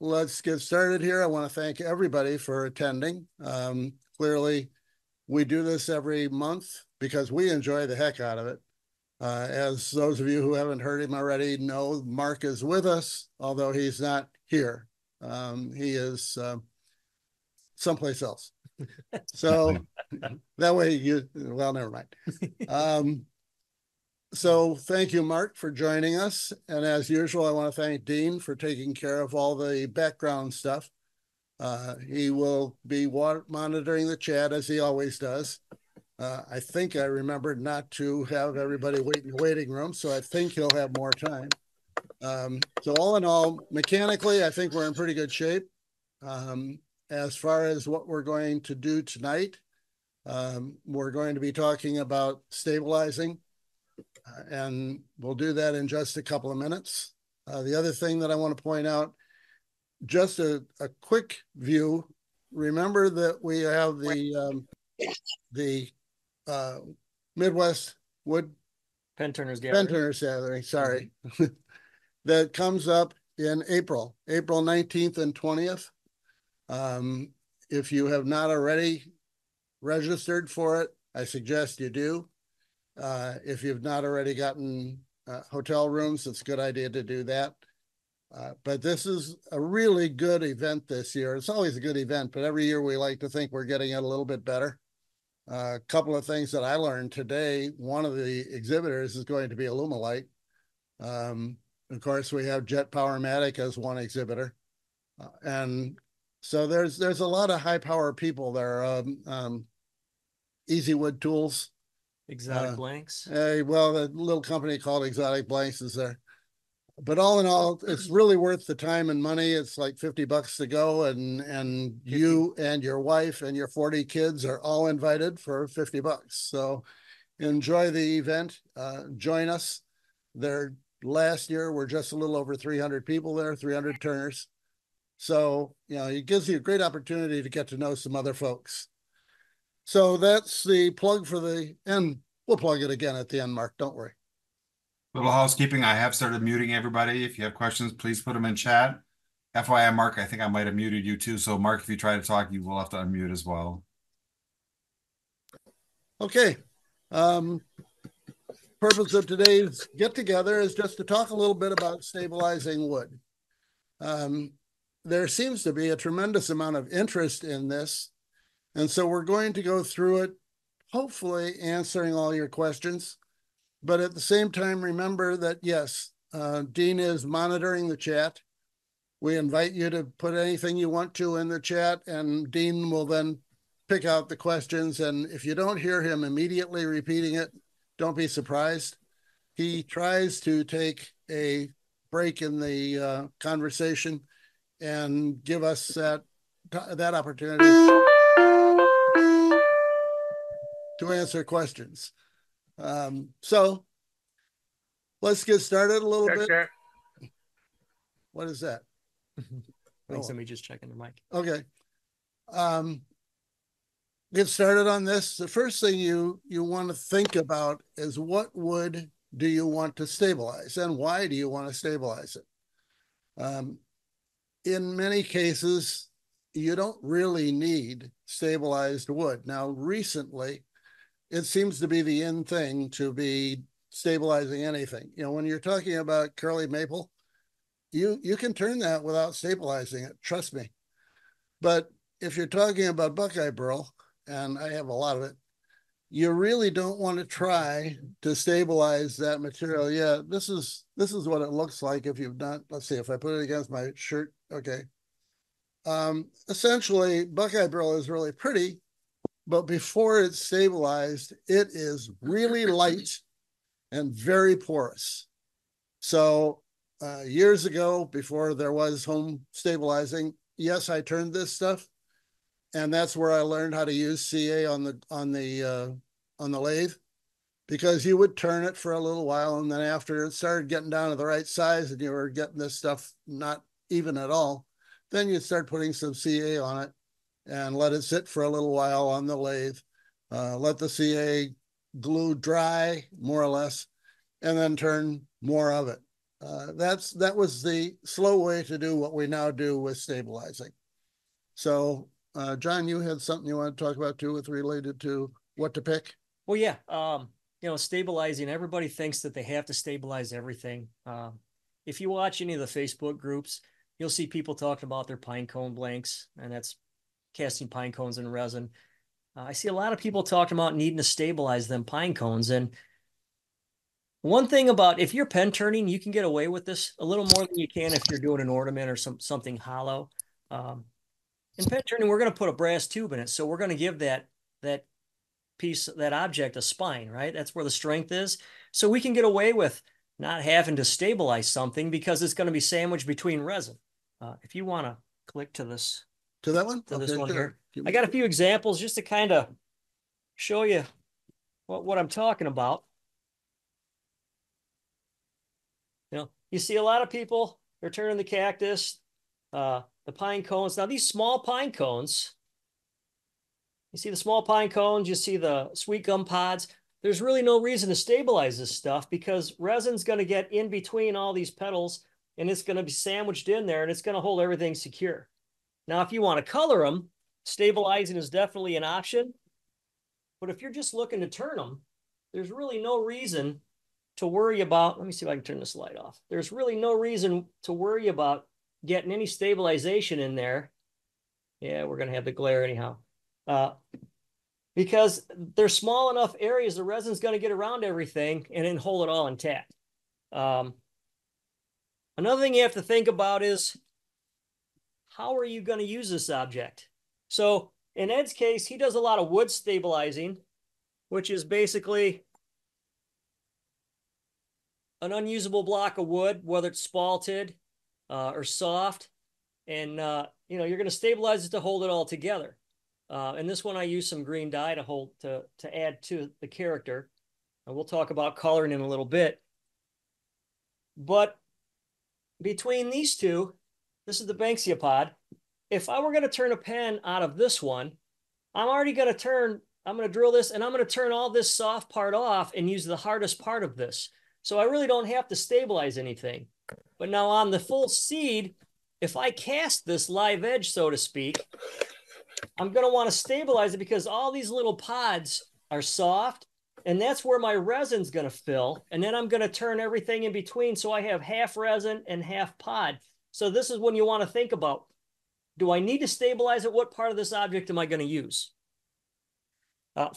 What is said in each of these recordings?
let's get started here. I want to thank everybody for attending. Clearly, we do this every month because we enjoy the heck out of it. As those of you who haven't heard him already know, Mark is with us, although he's not here. He is someplace else. So that way well, never mind. So thank you, Mark, for joining us. And as usual, I want to thank Dean for taking care of all the background stuff. He will be monitoring the chat as he always does. I think I remembered not to have everybody wait in the waiting room, so I think he'll have more time. So all in all, mechanically, I think we're in pretty good shape. As far as what we're going to do tonight, we're going to be talking about stabilizing, and we'll do that in just a couple of minutes. The other thing that I want to point out, just a quick view. Remember that we have the Midwest Wood Penturner's Gathering, sorry, that comes up in April 19th and 20th. If you have not already registered for it, I suggest you do. If you've not already gotten hotel rooms, it's a good idea to do that. But this is a really good event this year. It's always a good event, but every year we like to think we're getting it a little bit better. A couple of things that I learned today. One of the exhibitors is going to be Alumilite. Of course, we have Jet Powermatic as one exhibitor. And so there's a lot of high power people there. Easy Wood Tools. Exotic Blanks. Well, the little company called Exotic Blanks is there. But all in all, it's really worth the time and money. It's like $50 to go, and you and your wife and your 40 kids are all invited for $50. So enjoy the event. Join us. There last year were just a little over 300 people there, 300 turners. So, it gives you a great opportunity to get to know some other folks. So that's the plug for the end. We'll plug it again at the end, Mark. Don't worry. Little housekeeping. I have started muting everybody. If you have questions, please put them in chat. FYI, Mark, I think I might have muted you too. So, Mark, if you try to talk, you will have to unmute as well. Okay. Purpose of today's get-together is just to talk a little bit about stabilizing wood. There seems to be a tremendous amount of interest in this. And so we're going to go through it, hopefully answering all your questions. But at the same time, remember that, yes, Dean is monitoring the chat. We invite you to put anything you want to in the chat, and Dean will then pick out the questions. And if you don't hear him immediately repeating it, don't be surprised. He tries to take a break in the conversation and give us that opportunity to answer questions. So let's get started a little bit. Sure. What is that? I think somebody just checking the mic. Okay. Get started on this. The first thing you want to think about is, what wood do you want to stabilize, and why do you want to stabilize it? In many cases, you don't really need stabilized wood. Now, recently, it seems to be the in thing to be stabilizing anything. When you're talking about curly maple, you can turn that without stabilizing it, trust me. But if you're talking about buckeye burl, and I have a lot of it, you really don't want to try to stabilize that material. Yeah, this is what it looks like if you've not. Let's see if I put it against my shirt. Okay. Essentially, buckeye burl is really pretty, but before it's stabilized, it is really light and very porous. So years ago, before there was home stabilizing, yes, I turned this stuff, and that's where I learned how to use CA on the lathe, because you would turn it for a little while, and then after it started getting down to the right size and you were getting this stuff not even at all, then you'd start putting some CA on it and let it sit for a little while on the lathe, let the CA glue dry, more or less, and then turn more of it. that was the slow way to do what we now do with stabilizing. So, John, you had something you want to talk about too, with related to what to pick? Well, yeah. Stabilizing, everybody thinks that they have to stabilize everything. If you watch any of the Facebook groups, you'll see people talking about their pine cone blanks, and that's casting pine cones in resin. I see a lot of people talking about needing to stabilize them pine cones. And one thing about, if you're pen turning, you can get away with this a little more than you can if you're doing an ornament or something hollow. In pen turning, we're going to put a brass tube in it, so we're going to give that piece, that object, a spine, right? That's where the strength is. So we can get away with not having to stabilize something because it's going to be sandwiched between resin. If you want to click to this, To that one? to this one sure. here, I got a few examples just to kind of show you what I'm talking about. You see a lot of people, they're turning the cactus, the pine cones. Now these small pine cones, you see the small pine cones, you see the sweet gum pods. There's really no reason to stabilize this stuff because resin's going to get in between all these petals and it's going to be sandwiched in there and it's going to hold everything secure. Now, if you want to color them, stabilizing is definitely an option. But if you're just looking to turn them, there's really no reason to worry about, let me see if I can turn this light off. There's really no reason to worry about getting any stabilization in there. Yeah, we're going to have the glare anyhow. Because they're small enough areas, the resin's going to get around everything and then hold it all intact. Another thing you have to think about is, how are you going to use this object? So in Ed's case, he does a lot of wood stabilizing, which is basically an unusable block of wood, whether it's spalted or soft. And, you're going to stabilize it to hold it all together. And this one, I use some green dye to add to the character. And we'll talk about coloring in a little bit. But between these two, this is the Banksia pod. If I were going to turn a pen out of this one, I'm going to drill this and I'm going to turn all this soft part off and use the hardest part of this. So I really don't have to stabilize anything. But now on the full seed, if I cast this live edge, so to speak, I'm going to want to stabilize it because all these little pods are soft and that's where my resin's going to fill. And then I'm going to turn everything in between so I have half resin and half pod. So this is when you want to think about, do I need to stabilize it? What part of this object am I going to use?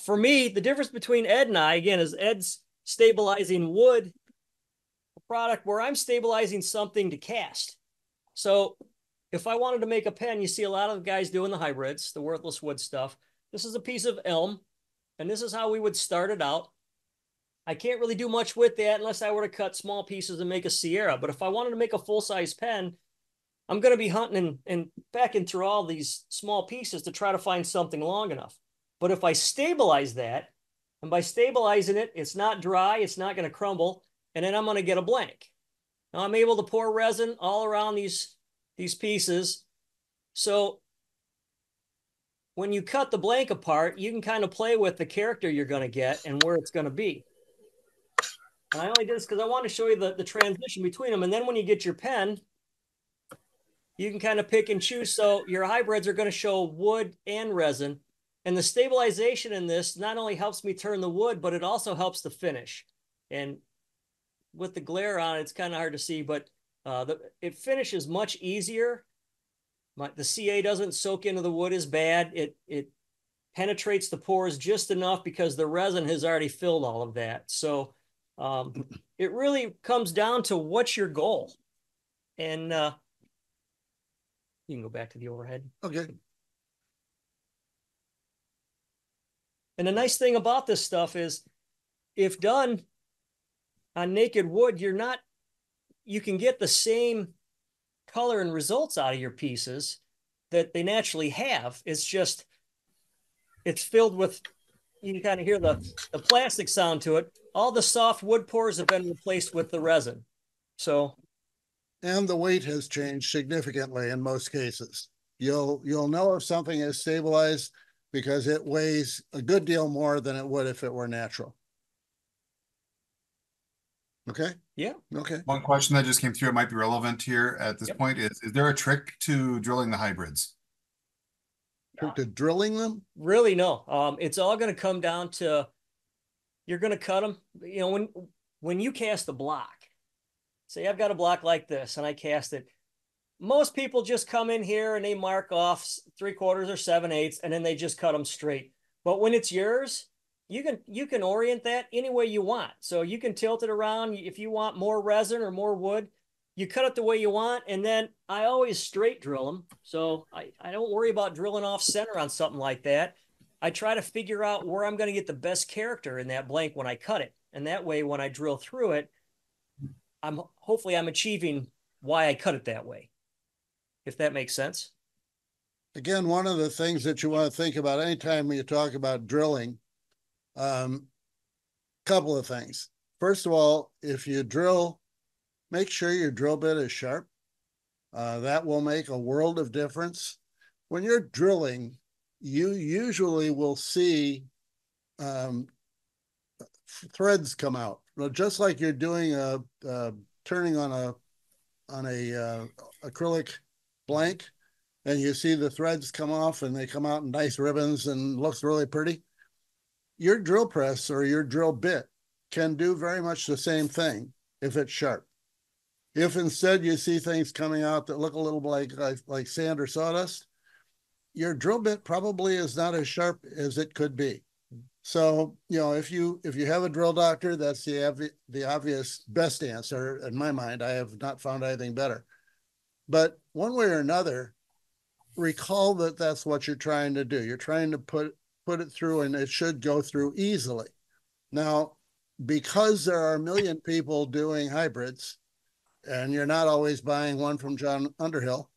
For me, the difference between Ed and I, again, is Ed's stabilizing wood product where I'm stabilizing something to cast. So if I wanted to make a pen, you see a lot of guys doing the hybrids, the worthless wood stuff. This is a piece of elm, and this is how we would start it out. I can't really do much with that unless I were to cut small pieces and make a Sierra. But if I wanted to make a full-size pen, I'm going to be hunting and pecking through all these small pieces to try to find something long enough. But if I stabilize that, and by stabilizing it, it's not dry, it's not going to crumble, and then I'm going to get a blank. Now I'm able to pour resin all around these pieces. So when you cut the blank apart, you can kind of play with the character you're going to get and where it's going to be. And I only did this because I want to show you the transition between them. And then when you get your pen, you can kind of pick and choose. So your hybrids are going to show wood and resin. And the stabilization in this not only helps me turn the wood, but it also helps the finish. And with the glare on it, it's kind of hard to see, but it finishes much easier. The CA doesn't soak into the wood as bad. It penetrates the pores just enough because the resin has already filled all of that. So it really comes down to what's your goal. And you can go back to the overhead. Okay. And the nice thing about this stuff is, if done on naked wood, you can get the same color and results out of your pieces that they naturally have. It's just, it's filled with, you can kind of hear the plastic sound to it. All the soft wood pores have been replaced with the resin. So. And the weight has changed significantly in most cases. You'll know if something is stabilized because it weighs a good deal more than it would if it were natural. Okay. Yeah. Okay. One question that just came through, it might be relevant here at this Yep. point is there a trick to drilling the hybrids? Trick to drilling them? Really, no. It's all going to come down to you're going to cut them. When you cast a block, say I've got a block like this and I cast it. Most people just come in here and they mark off 3/4 or 7/8, and then they just cut them straight. But when it's yours, you can orient that any way you want. So you can tilt it around if you want more resin or more wood. You cut it the way you want, and then I always straight drill them. So I don't worry about drilling off center on something like that. I try to figure out where I'm going to get the best character in that blank when I cut it. And that way, when I drill through it, I'm achieving why I cut it that way, if that makes sense. Again, one of the things that you want to think about anytime you talk about drilling, couple of things. First of all, if you drill, make sure your drill bit is sharp. That will make a world of difference. When you're drilling, you usually will see threads come out. Well, just like you're doing a turning on a acrylic blank, and you see the threads come off and they come out in nice ribbons and looks really pretty. Your drill press or your drill bit can do very much the same thing if it's sharp. If instead you see things coming out that look a little like sand or sawdust, your drill bit probably is not as sharp as it could be. So, if you have a drill doctor, that's the obvious best answer in my mind. I have not found anything better. But one way or another, recall that that's what you're trying to do. You're trying to put it through, and it should go through easily. Now, because there are a million people doing hybrids, and you're not always buying one from John Underhill,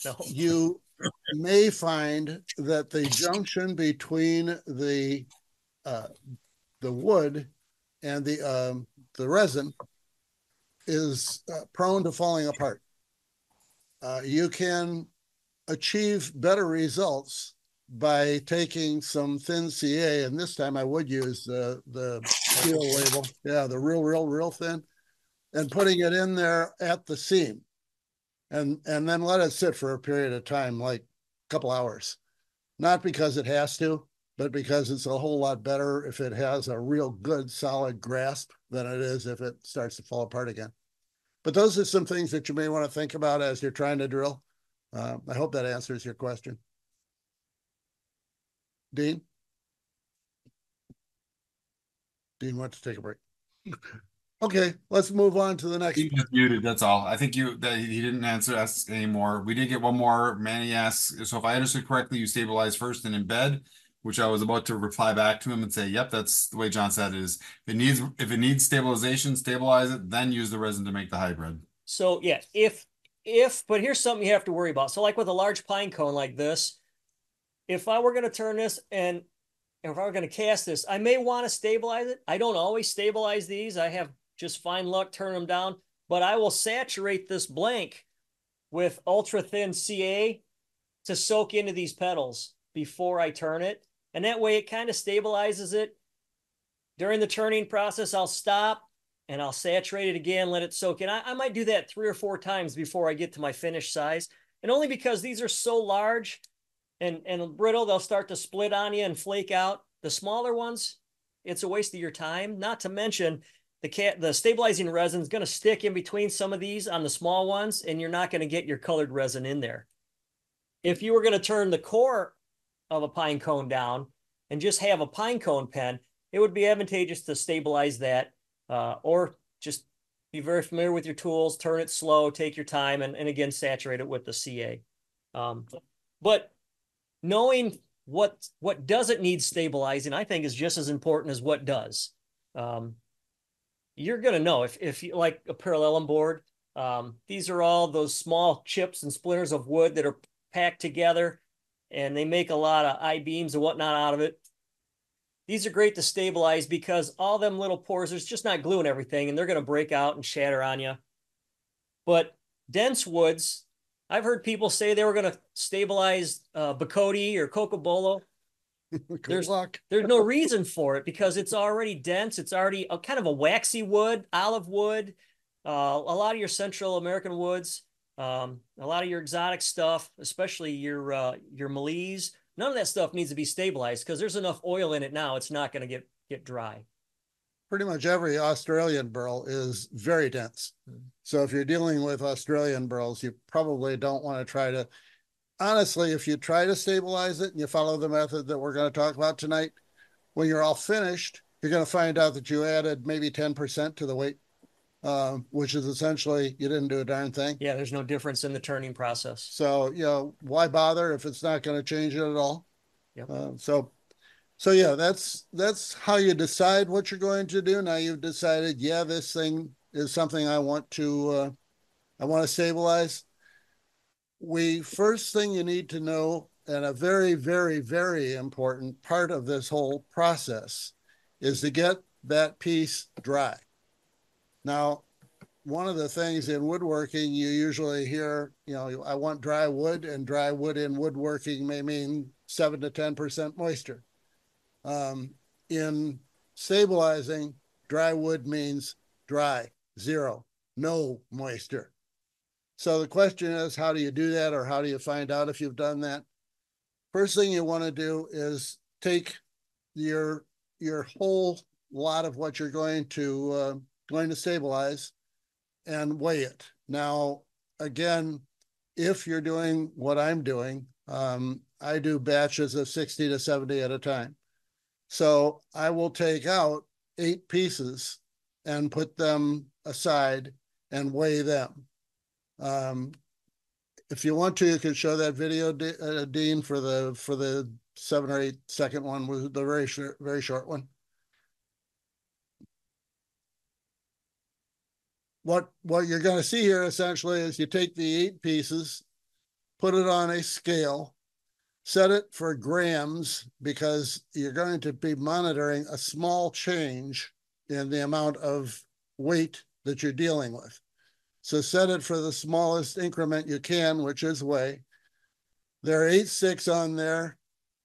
No. you may find that the junction between the wood and the resin is prone to falling apart. You can achieve better results by taking some thin CA, and this time I would use the steel label, yeah, the real thin, and putting it in there at the seam, and then let it sit for a period of time, like a couple hours. Not because it has to, but because it's a whole lot better if it has a real good solid grasp than it is if it starts to fall apart again. But those are some things that you may want to think about as you're trying to drill. I hope that answers your question. Dean? Dean wants to take a break. Okay, let's move on to the next. He just muted, that's all. I think that he didn't answer us anymore. We did get one more. Manny asks, so if I understood correctly, you stabilize first and embed, which I was about to reply back to him and say, yep, that's the way John said it is. If it needs stabilization, stabilize it, then use the resin to make the hybrid. So yeah, but here's something you have to worry about. So like with a large pine cone like this, if I were going to turn this and if I were going to cast this, I may want to stabilize it. I don't always stabilize these. I have just fine luck turning them down, but I will saturate this blank with ultra thin CA to soak into these petals before I turn it. And that way it kind of stabilizes it. During the turning process, I'll stop and I'll saturate it again, let it soak in. I might do that 3 or 4 times before I get to my finished size. And only because these are so large and brittle, they'll start to split on you and flake out. The smaller ones, it's a waste of your time. Not to mention, the stabilizing resin is going to stick in between some of these on the small ones, and you're not going to get your colored resin in there. If you were going to turn the core of a pine cone down and just have a pine cone pen, it would be advantageous to stabilize that, or just be very familiar with your tools, turn it slow, take your time, and again, saturate it with the CA. But knowing what doesn't need stabilizing, I think, is just as important as what does. You're going to know if you like a parallelum board. These are all those small chips and splinters of wood that are packed together, and they make a lot of I-beams and whatnot out of it. These are great to stabilize because all them little pores, there's just not glue and everything, and they're going to break out and shatter on you. But dense woods, I've heard people say they were going to stabilize Bacote or Cocobolo. Good luck. There's no reason for it because it's already dense. It's already a kind of a waxy wood, olive wood, a lot of your Central American woods, a lot of your exotic stuff, especially your Malese. None of that stuff needs to be stabilized because there's enough oil in it now. It's not going to get dry. Pretty much every Australian burl is very dense. So if you're dealing with Australian burls, you probably don't want to try to, honestly, if you try to stabilize it and you follow the method that we're going to talk about tonight, when you're all finished, you're going to find out that you added maybe 10% to the weight, which is essentially you didn't do a darn thing. Yeah, there's no difference in the turning process. So, why bother if it's not going to change it at all? Yep. So yeah, that's how you decide what you're going to do. Now you've decided, yeah, this thing is something I want to stabilize. First thing you need to know, and a very, very, very important part of this whole process, is to get that piece dry. Now, one of the things in woodworking you usually hear, I want dry wood, and dry wood in woodworking may mean 7 to 10% moisture. In stabilizing, dry wood means dry, zero, no moisture. So the question is, how do you do that, or how do you find out if you've done that? First thing you want to do is take your whole lot of what you're going to stabilize and weigh it. Now, again, if you're doing what I'm doing, I do batches of 60 to 70 at a time. So I will take out 8 pieces and put them aside and weigh them. If you want to, you can show that video, Dean, for the 7 or 8 second one, with the very short one. What you're going to see here essentially is you take the 8 pieces, put it on a scale, set it for grams, because you're going to be monitoring a small change in the amount of weight that you're dealing with. So set it for the smallest increment you can, which is weigh. There are 8.6 on there.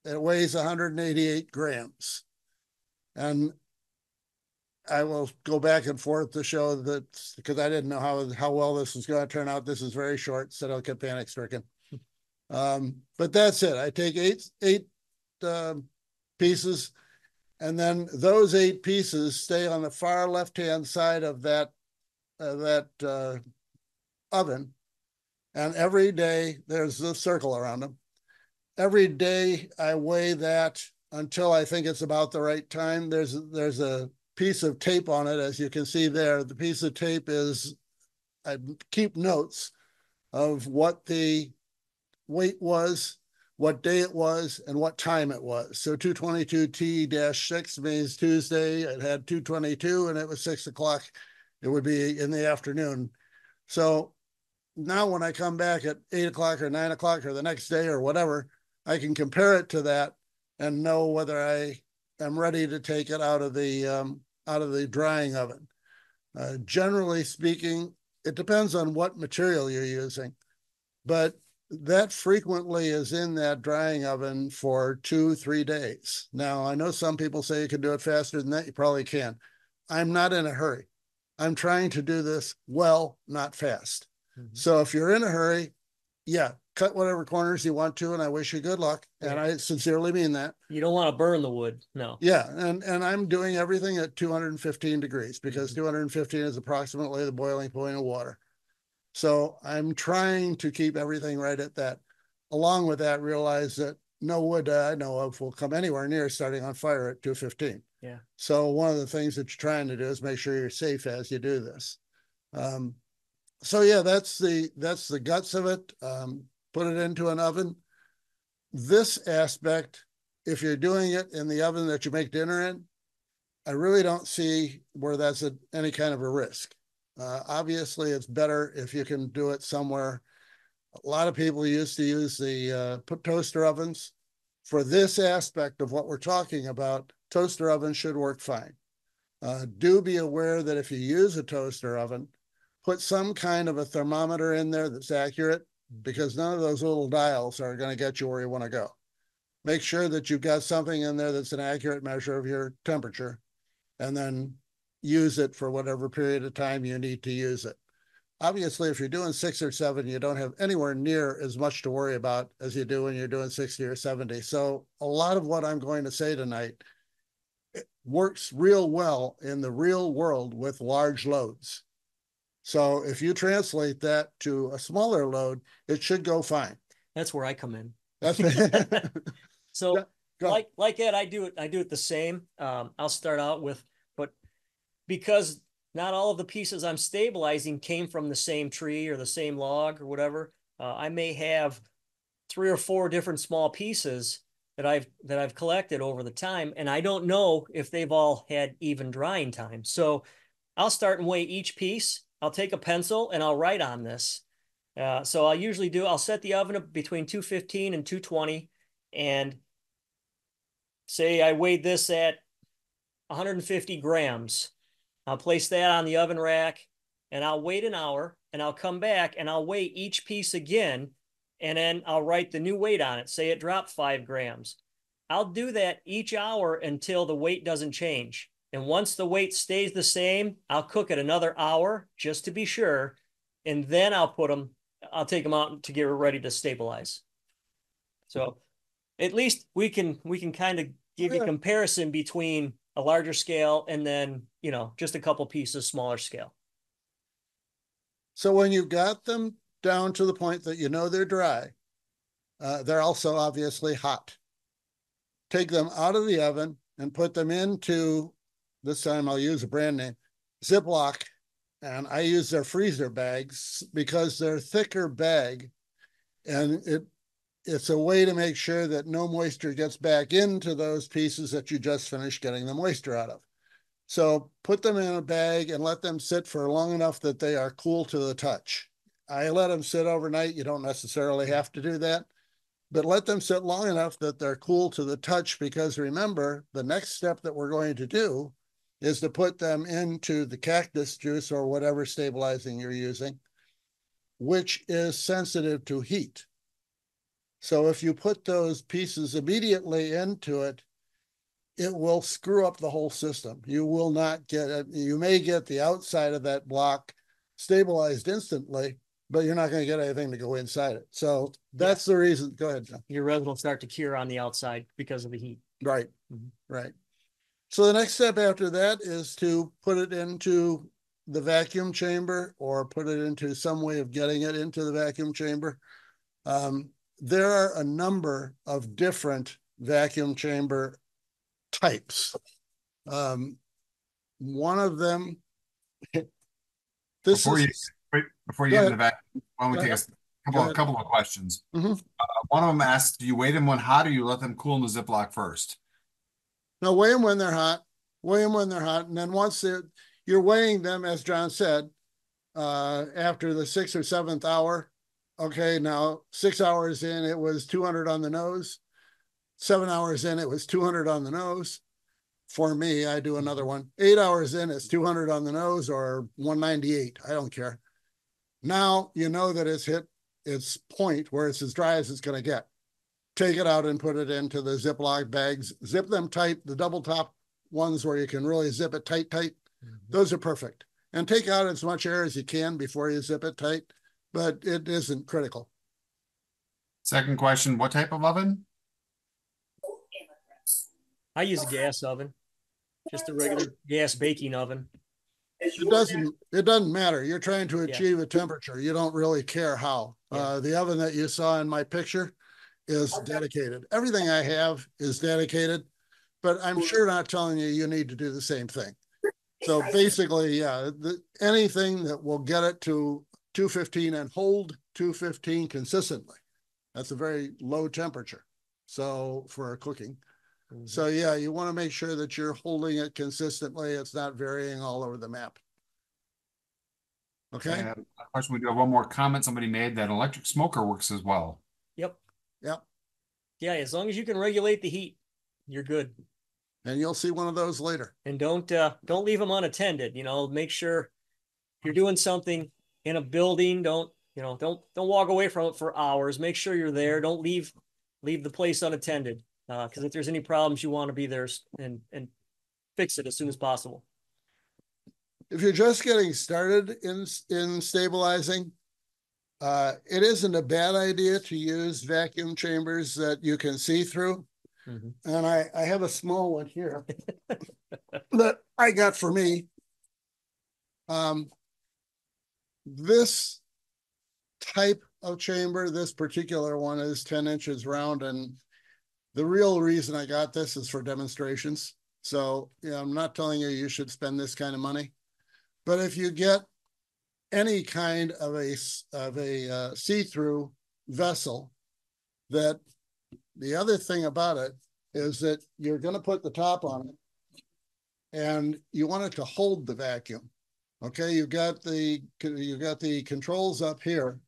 It weighs 188 grams. And I will go back and forth to show that, because I didn't know how well this was going to turn out. This is very short, so don't get panic stricken. But that's it. I take eight pieces, and then those 8 pieces stay on the far left-hand side of that oven. And every day, there's a circle around them. Every day I weigh that until I think it's about the right time. There's a piece of tape on it, as you can see there. The piece of tape is, I keep notes of what the weight was, what day it was, and what time it was. So 222T-6 means Tuesday. It had 222 and it was 6 o'clock. It would be in the afternoon. So now when I come back at 8 o'clock or 9 o'clock or the next day or whatever, I can compare it to that and know whether I am ready to take it out of the drying oven. Generally speaking, it depends on what material you're using, but that frequently is in that drying oven for 2-3 days. Now, I know some people say you can do it faster than that. You probably can. I'm not in a hurry. I'm trying to do this well, not fast. Mm-hmm. So if you're in a hurry, yeah, cut whatever corners you want to, and I wish you good luck. Yeah. And I sincerely mean that. You don't want to burn the wood, no. Yeah, and I'm doing everything at 215 degrees, because 215 is approximately the boiling point of water. So I'm trying to keep everything right at that. Along with that, realize that no wood I know of will come anywhere near starting on fire at 215. Yeah. So one of the things that you're trying to do is make sure you're safe as you do this. So yeah, that's the guts of it. Put it into an oven. This aspect, if you're doing it in the oven that you make dinner in, I really don't see where that's any kind of a risk. Obviously, it's better if you can do it somewhere. A lot of people used to use the toaster ovens. For this aspect of what we're talking about, toaster ovens should work fine. Do be aware that if you use a toaster oven, put some kind of a thermometer in there that's accurate, because none of those little dials are going to get you where you want to go. make sure that you've got something in there that's an accurate measure of your temperature, and then use it for whatever period of time you need to use it. Obviously, if you're doing 6 or 7, you don't have anywhere near as much to worry about as you do when you're doing 60 or 70. So a lot of what I'm going to say tonight works real well in the real world with large loads. So if you translate that to a smaller load, it should go fine. That's where I come in. That's so like Ed, I do it the same. I'll start out with, but because not all of the pieces I'm stabilizing came from the same tree or the same log or whatever, I may have 3 or 4 different small pieces that I've collected over the time, and I don't know if they've all had even drying time. So I'll start and weigh each piece. I'll take a pencil and I'll write on this. So I'll set the oven up between 215 and 220, and say I weighed this at 150 grams. I'll place that on the oven rack, and I'll wait an hour, and I'll come back and I'll weigh each piece again, and then I'll write the new weight on it. Say it dropped 5 grams. I'll do that each hour until the weight doesn't change. And once the weight stays the same, I'll cook it another hour just to be sure. And then I'll take them out to get ready to stabilize. So at least we can kind of give you a comparison between a larger scale and then, just a couple pieces smaller scale. So when you've got them down to the point that they're dry, they're also obviously hot. Take them out of the oven and put them into, this time I'll use a brand name, Ziploc, and I use their freezer bags because they're thicker bag, and it's a way to make sure that no moisture gets back into those pieces that you just finished getting the moisture out of. So put them in a bag and let them sit for long enough that they are cool to the touch. I let them sit overnight. You don't necessarily have to do that, but let them sit long enough that they're cool to the touch, because remember, the next step that we're going to do is to put them into the cactus juice or whatever stabilizing you're using, which is sensitive to heat. So if you put those pieces immediately into it, it will screw up the whole system. You will not get it. You may get the outside of that block stabilized instantly, but you're not going to get anything to go inside it. So that's the reason. Go ahead, John. Your resin will start to cure on the outside because of the heat. Right. Right. So the next step after that is to put it into the vacuum chamber, or put it into some way of getting it into the vacuum chamber. There are a number of different vacuum chamber types. One of them, before you get into the vacuum, why don't we take a couple of questions? Mm-hmm. One of them asks, do you weigh them when hot, or you let them cool in the Ziploc first? No, weigh them when they're hot. Weigh them when they're hot, and then once you're weighing them, as John said, after the 6th or 7th hour. Okay, now 6 hours in, it was 200 on the nose. 7 hours in, it was 200 on the nose. For me, I do another one. 8 hours in, it's 200 on the nose, or 198. I don't care. Now you know that it's hit its point where it's as dry as it's going to get. Take it out and put it into the Ziploc bags. Zip them tight. The double top ones where you can really zip it tight. Those are perfect. And take out as much air as you can before you zip it tight, but it isn't critical. Second question, what type of oven? I use a gas oven, just a regular gas baking oven. It doesn't matter. You're trying to achieve a temperature. You don't really care how. The oven that you saw in my picture is dedicated. Everything I have is dedicated, but I'm sure not telling you need to do the same thing. So basically, anything that will get it to 215 and hold 215 consistently. That's a very low temperature. So for cooking. So you want to make sure that you're holding it consistently. It's not varying all over the map. Okay. A question, we do have one more comment somebody made, that electric smoker works as well. Yep. Yep. Yeah, as long as you can regulate the heat, you're good. And you'll see one of those later. And don't leave them unattended. Make sure if you're doing something in a building, don't walk away from it for hours. Make sure you're there. Don't leave the place unattended. Because if there's any problems, you want to be there and fix it as soon as possible. If you're just getting started in stabilizing, it isn't a bad idea to use vacuum chambers that you can see through. Mm-hmm. And I have a small one here that I got for me. This type of chamber, this particular one is 10 inches round. And the real reason I got this is for demonstrations. So, I'm not telling you you should spend this kind of money. But if you get any kind of a see-through vessel, that the other thing about it is that you're going to put the top on it and you want it to hold the vacuum. Okay, you got the controls up here,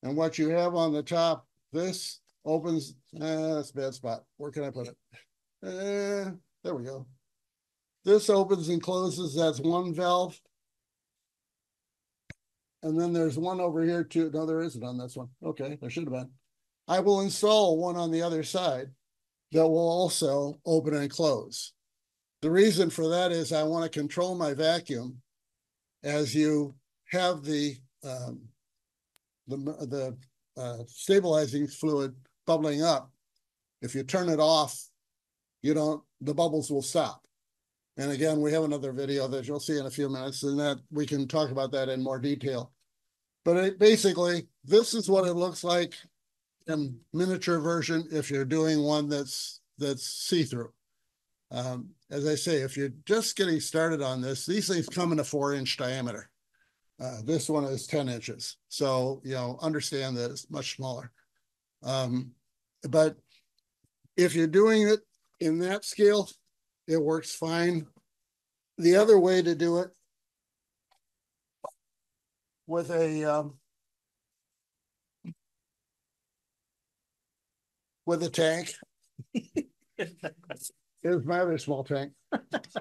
and what you have on the top, this opens. That's a bad spot. Where can I put it? There we go. This opens and closes. That's one valve. And then there's one over here too. No, there isn't on this one. Okay, there should have been. I will install one on the other side that will also open and close. The reason for that is I want to control my vacuum as you have the stabilizing fluid bubbling up. If you turn it off, the bubbles will stop. And again, we have another video that you'll see in a few minutes, and that we can talk about that in more detail. But basically, this is what it looks like in miniature version if you're doing one that's see-through. As I say, if you're just getting started on this, these things come in a 4-inch diameter. This one is 10 inches. So, understand that it's much smaller. But if you're doing it in that scale, it works fine. The other way to do it with a tank is my other small tank.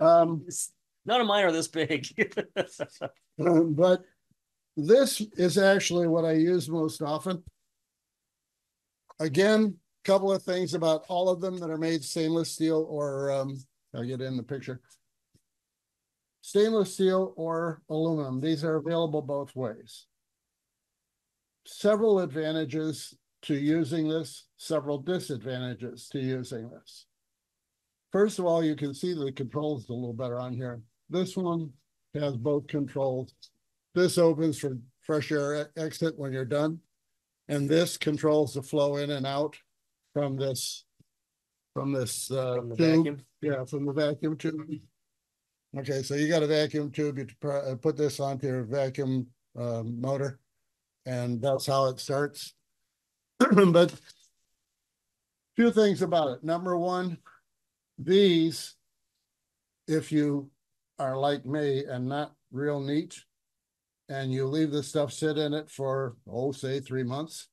None of mine are this big. But this is actually what I use most often. Again, a couple of things about all of them that are made stainless steel or I'll get in the picture. Stainless steel or aluminum. These are available both ways. Several advantages to using this, several disadvantages to using this. First of all, you can see the controls a little better on here. This one has both controls. This opens for fresh air exit when you're done. And this controls the flow in and out from this tube. Vacuum. Yeah, from the vacuum tube. Okay, so you got a vacuum tube. You put this onto your vacuum motor, and that's how it starts. But a few things about it. Number one, these, if you are like me and not real neat, and you leave the stuff sit in it for, say 3 months,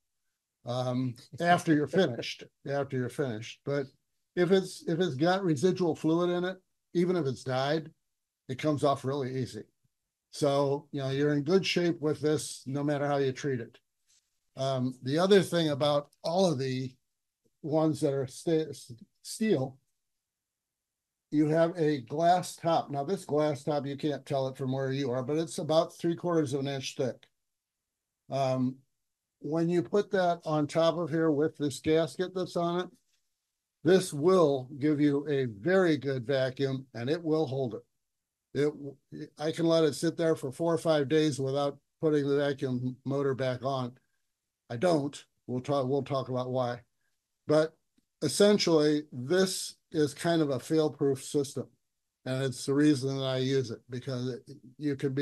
after you're finished. But if it's got residual fluid in it, even if it's dyed, it comes off really easy. So, you're in good shape with this, no matter how you treat it. The other thing about all of the ones that are steel, you have a glass top. Now, this glass top, you can't tell it from where you are, but it's about 3/4 of an inch thick. When you put that on top of here with this gasket that's on it, this will give you a very good vacuum, and it will hold it. I can let it sit there for 4 or 5 days without putting the vacuum motor back on. I don't. We'll talk about why. But essentially, this is kind of a fail-proof system. And it's the reason that I use it, because you can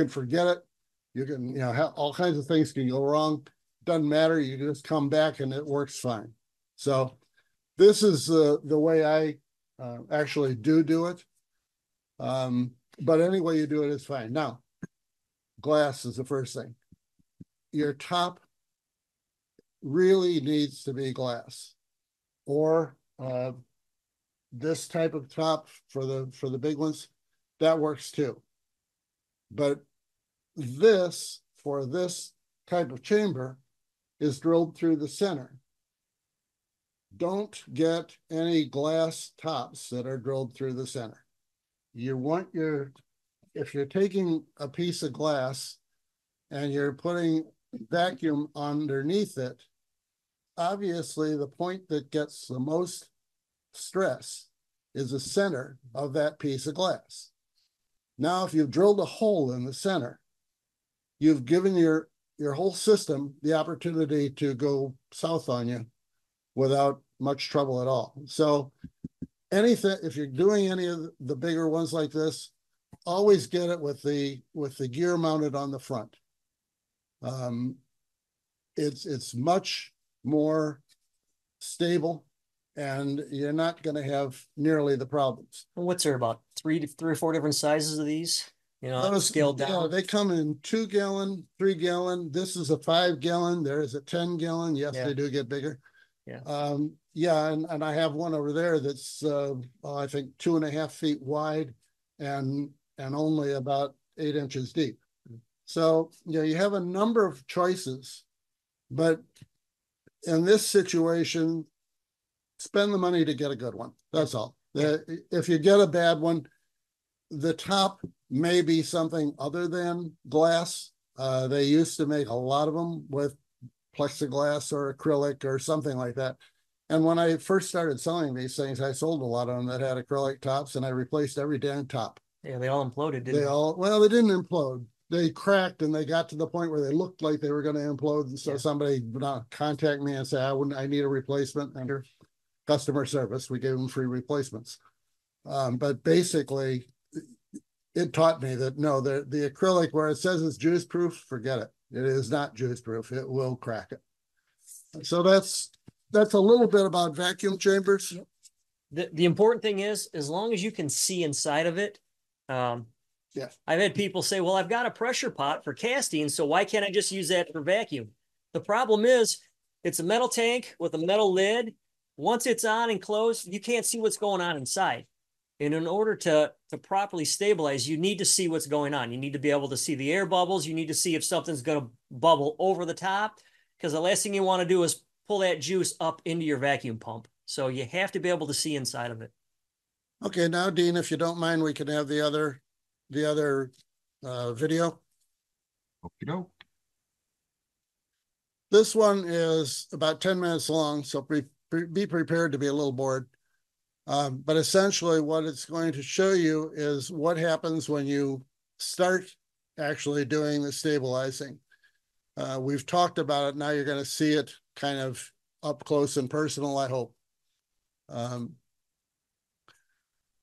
forget it. You can, all kinds of things can go wrong. Doesn't matter. You just come back and it works fine. So this is the way I actually do it. But any way you do it is fine. Now, glass is the first thing. Your top really needs to be glass, or this type of top for the big ones, that works too. But this, for this type of chamber, is drilled through the center. don't get any glass tops that are drilled through the center. You want if you're taking a piece of glass and you're putting vacuum underneath it, obviously the point that gets the most stress is the center of that piece of glass. Now, if you've drilled a hole in the center, you've given your whole system the opportunity to go south on you without much trouble at all. So anything, if you're doing any of the bigger ones like this, always get it with the gear mounted on the front. It's much more stable, and you're not going to have nearly the problems. What's there, about three or four different sizes of these? You know, scaled down. Yeah, they come in 2 gallon, 3 gallon. This is a 5 gallon. There is a 10 gallon. Yes, they do get bigger. Yeah. Yeah, and I have one over there that's I think 2.5 feet wide and only about 8 inches deep. So you have a number of choices, but in this situation, spend the money to get a good one. That's all. If you get a bad one, the top may be something other than glass. They used to make a lot of them with plexiglass or acrylic or something like that. And when I first started selling these things, I sold a lot of them that had acrylic tops, and I replaced every damn top. Yeah, they all imploded, didn't they? Well, they didn't implode. They cracked, and they got to the point where they looked like they were going to implode. And so somebody would contact me and say, I need a replacement. Under customer service, we gave them free replacements. But basically, it taught me that no, the acrylic, where it says it's juice proof, forget it. It is not juice proof. It will crack it. So that's a little bit about vacuum chambers. The important thing is, as long as you can see inside of it. I've had people say, well, I've got a pressure pot for casting, so why can't I just use that for vacuum? The problem is, it's a metal tank with a metal lid. Once it's on and closed, you can't see what's going on inside. And in order to properly stabilize, you need to see what's going on. You need to be able to see the air bubbles. You need to see if something's going to bubble over the top, because the last thing you want to do is pull that juice up into your vacuum pump. So you have to be able to see inside of it. Okay, now, Dean, if you don't mind, we can have the other video. Okey-doke. This one is about 10 minutes long, so be prepared to be a little bored. But essentially what it's going to show you is what happens when you start actually doing the stabilizing. We've talked about it. Now you're going to see it kind of up close and personal, I hope.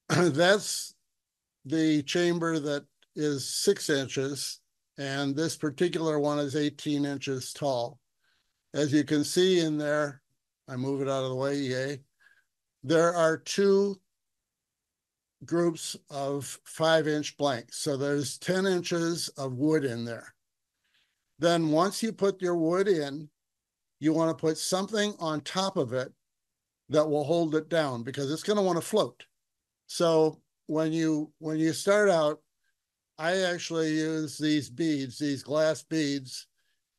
That's the chamber that is 6 inches, and this particular one is 18 inches tall. As you can see in there, I move it out of the way, yay. There are 2 groups of 5-inch blanks. So there's 10 inches of wood in there. Then once you put your wood in, you want to put something on top of it that will hold it down, because it's going to want to float. So when you start out, I actually use these beads, these glass beads,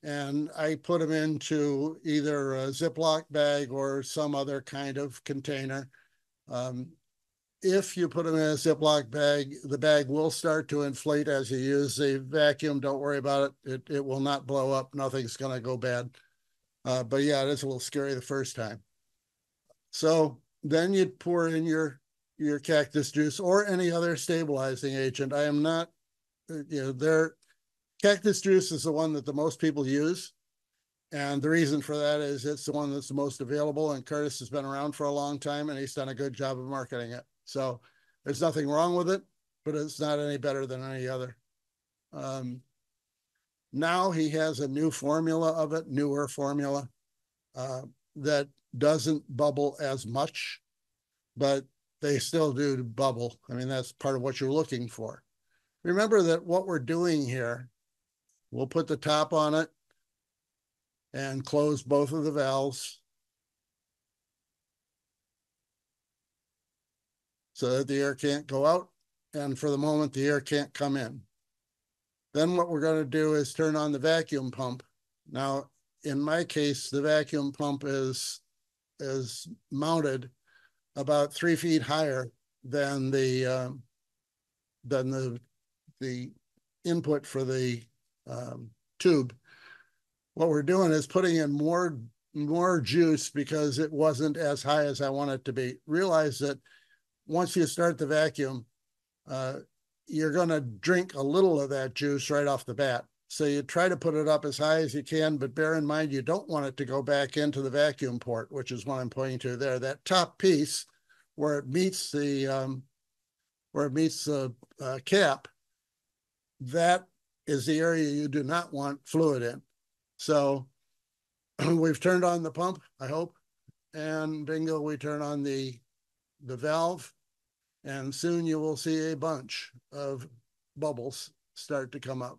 and I put them into either a Ziploc bag or some other kind of container. If you put them in a Ziploc bag, the bag will start to inflate as you use the vacuum. Don't worry about it. It will not blow up. Nothing's going to go bad. But yeah, it is a little scary the first time. So then you'd pour in your cactus juice or any other stabilizing agent. I am not, cactus juice is the one that the most people use. And the reason for that is it's the one that's the most available, and Curtis has been around for a long time, and he's done a good job of marketing it. So there's nothing wrong with it, but it's not any better than any other. Now he has a new formula of it, newer formula, that doesn't bubble as much, but they still do bubble. I mean, that's part of what you're looking for. Remember that what we're doing here, we'll put the top on it and close both of the valves so that the air can't go out, and for the moment the air can't come in. Then what we're going to do is turn on the vacuum pump. Now, in my case, the vacuum pump is is mounted about 3 feet higher than the input for the tube. What we're doing is putting in more juice because it wasn't as high as I want it to be. Realize that once you start the vacuum, you're going to drink a little of that juice right off the bat. So you try to put it up as high as you can, but bear in mind, you don't want it to go back into the vacuum port, which is what I'm pointing to there. That top piece where it meets the cap, that is the area you do not want fluid in. So we've turned on the pump, I hope, and bingo, we turn on the valve, and soon you will see a bunch of bubbles start to come up.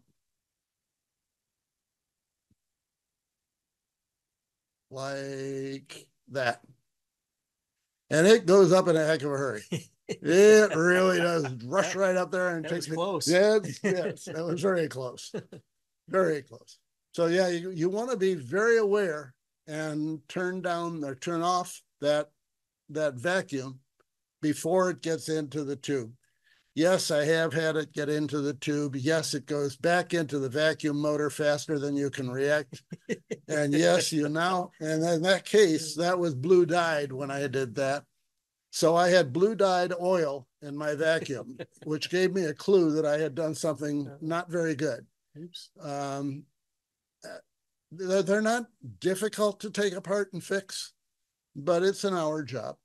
Like that. And it goes up in a heck of a hurry. It really does rush right up there and takes close. Yes, that was very close. Very close. So yeah, you want to be very aware and turn down or turn off that vacuum before it gets into the tube. Yes, I have had it get into the tube. Yes, it goes back into the vacuum motor faster than you can react. And yes, and in that case, that was blue dyed when I did that. So I had blue dyed oil in my vacuum, which gave me a clue that I had done something not very good. Oops. They're not difficult to take apart and fix, but it's an hour job.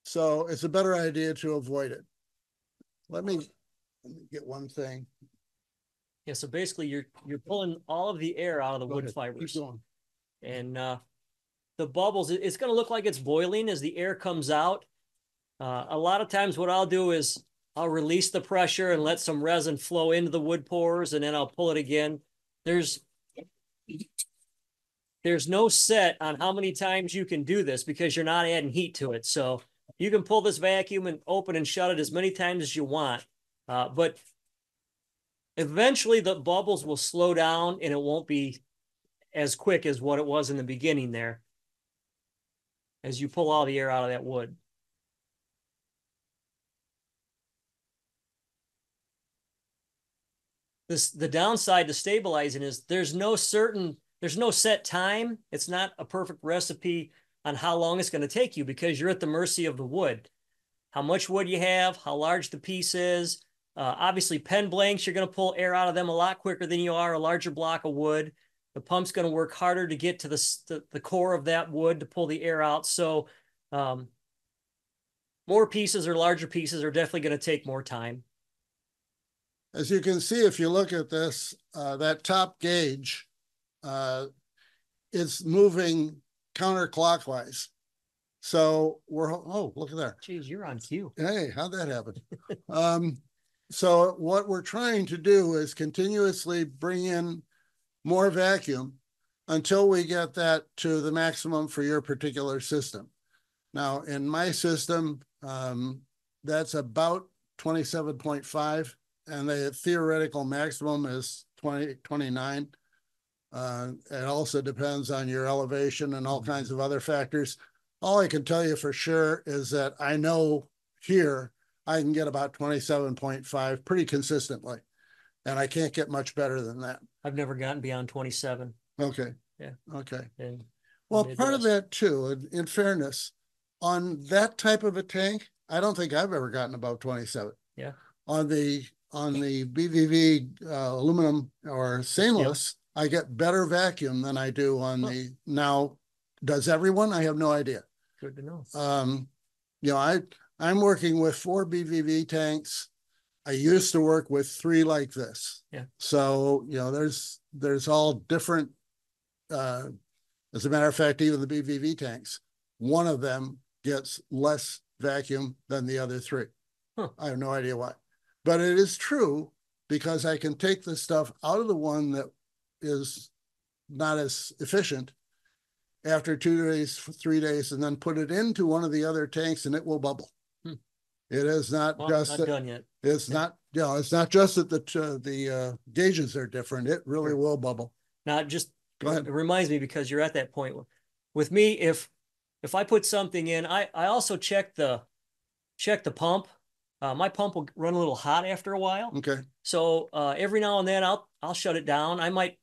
So it's a better idea to avoid it. Let me get one thing. Yeah, so basically you're pulling all of the air out of the wood fibers. Keep going. And the bubbles, it's going to look like it's boiling as the air comes out. A lot of times what I'll do is I'll release the pressure and let some resin flow into the wood pores, and then I'll pull it again. There's no set on how many times you can do this because you're not adding heat to it. So you can pull this vacuum and open and shut it as many times as you want. But eventually the bubbles will slow down and it won't be as quick as what it was in the beginning there as you pull all the air out of that wood. The downside to stabilizing is there's no set time. It's not a perfect recipe on how long it's going to take you because you're at the mercy of the wood. How much wood you have, how large the piece is. Obviously, pen blanks, you're going to pull air out of them a lot quicker than you are a larger block of wood. The pump's going to work harder to get to the core of that wood to pull the air out. So more pieces or larger pieces are definitely going to take more time. As you can see, if you look at this, that top gauge, it's moving counterclockwise. So look at there. Geez, you're on cue. Hey, how'd that happen? So what we're trying to do is continuously bring in more vacuum until we get that to the maximum for your particular system. Now, in my system, that's about 27.5, and the theoretical maximum is 29. It also depends on your elevation and all kinds of other factors. All I can tell you for sure is that I know here I can get about 27.5 pretty consistently, and I can't get much better than that. I've never gotten beyond 27. Okay. Yeah. Okay. And well, part of that too, in fairness, on that type of a tank, I don't think I've ever gotten above 27. Yeah. On the BVV aluminum or stainless, yep, I get better vacuum than I do on the, now, does everyone? I have no idea. Good to know. You know, I'm working with 4 BVV tanks. I used to work with 3 like this. Yeah. So, you know, there's all different, as a matter of fact, even the BVV tanks, one of them gets less vacuum than the other 3. Huh. I have no idea why. But it is true because I can take the stuff out of the one that is not as efficient after 2 days, 3 days, and then put it into one of the other tanks and it will bubble. It is not just not done yet. It's not, you know, it's not just that the gauges are different. It really will bubble. Now, just go ahead. It reminds me, because you're at that point with me, if if I put something in, I also check the pump. My pump will run a little hot after a while. Okay. So every now and then I'll shut it down. I might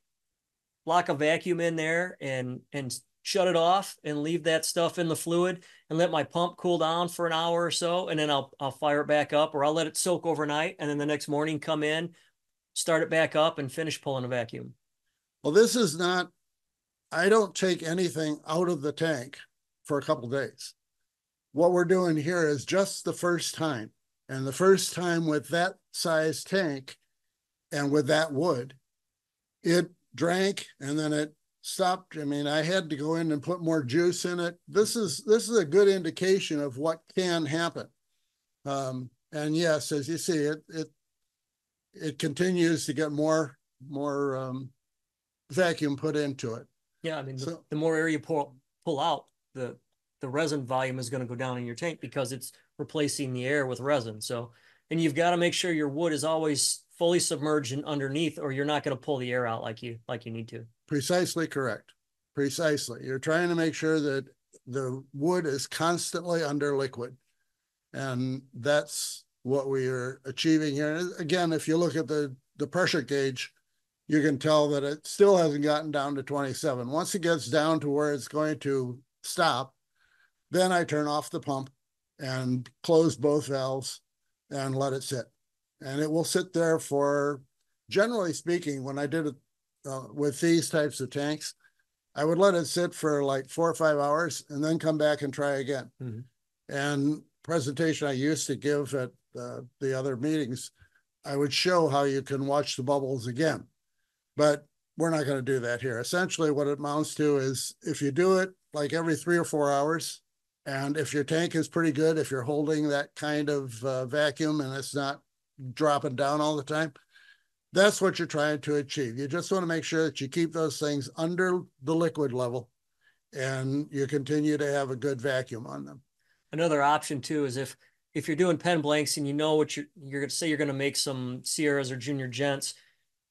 lock a vacuum in there and shut it off and leave that stuff in the fluid and let my pump cool down for an hour or so, and then I'll fire it back up, or I'll let it soak overnight, and then the next morning come in, start it back up, and finish pulling a vacuum. Well, this is not, I don't take anything out of the tank for a couple days. What we're doing here is just the first time. And the first time with that size tank and with that wood, it drank and then it stopped. I mean, I had to go in and put more juice in it. This is a good indication of what can happen. And yes, as you see, it continues to get more vacuum put into it. Yeah, I mean, the more air you pull out, the resin volume is going to go down in your tank because it's replacing the air with resin. So, and you've got to make sure your wood is always fully submerged and underneath, or you're not going to pull the air out like you need to. Precisely correct. Precisely. You're trying to make sure that the wood is constantly under liquid. And that's what we are achieving here. Again, if you look at the pressure gauge, you can tell that it still hasn't gotten down to 27. Once it gets down to where it's going to stop, then I turn off the pump and close both valves and let it sit. And it will sit there for, generally speaking, when I did it with these types of tanks, I would let it sit for like 4 or 5 hours and then come back and try again. Mm-hmm. And presentation I used to give at the other meetings, I would show how you can watch the bubbles again. But we're not going to do that here. Essentially, what it amounts to is if you do it like every 3 or 4 hours, and if your tank is pretty good, if you're holding that kind of vacuum and it's not dropping down all the time, that's what you're trying to achieve. You just want to make sure that you keep those things under the liquid level and you continue to have a good vacuum on them. Another option too is if you're doing pen blanks and you know what you're going to say, you're going to make some Sierras or Junior Gents,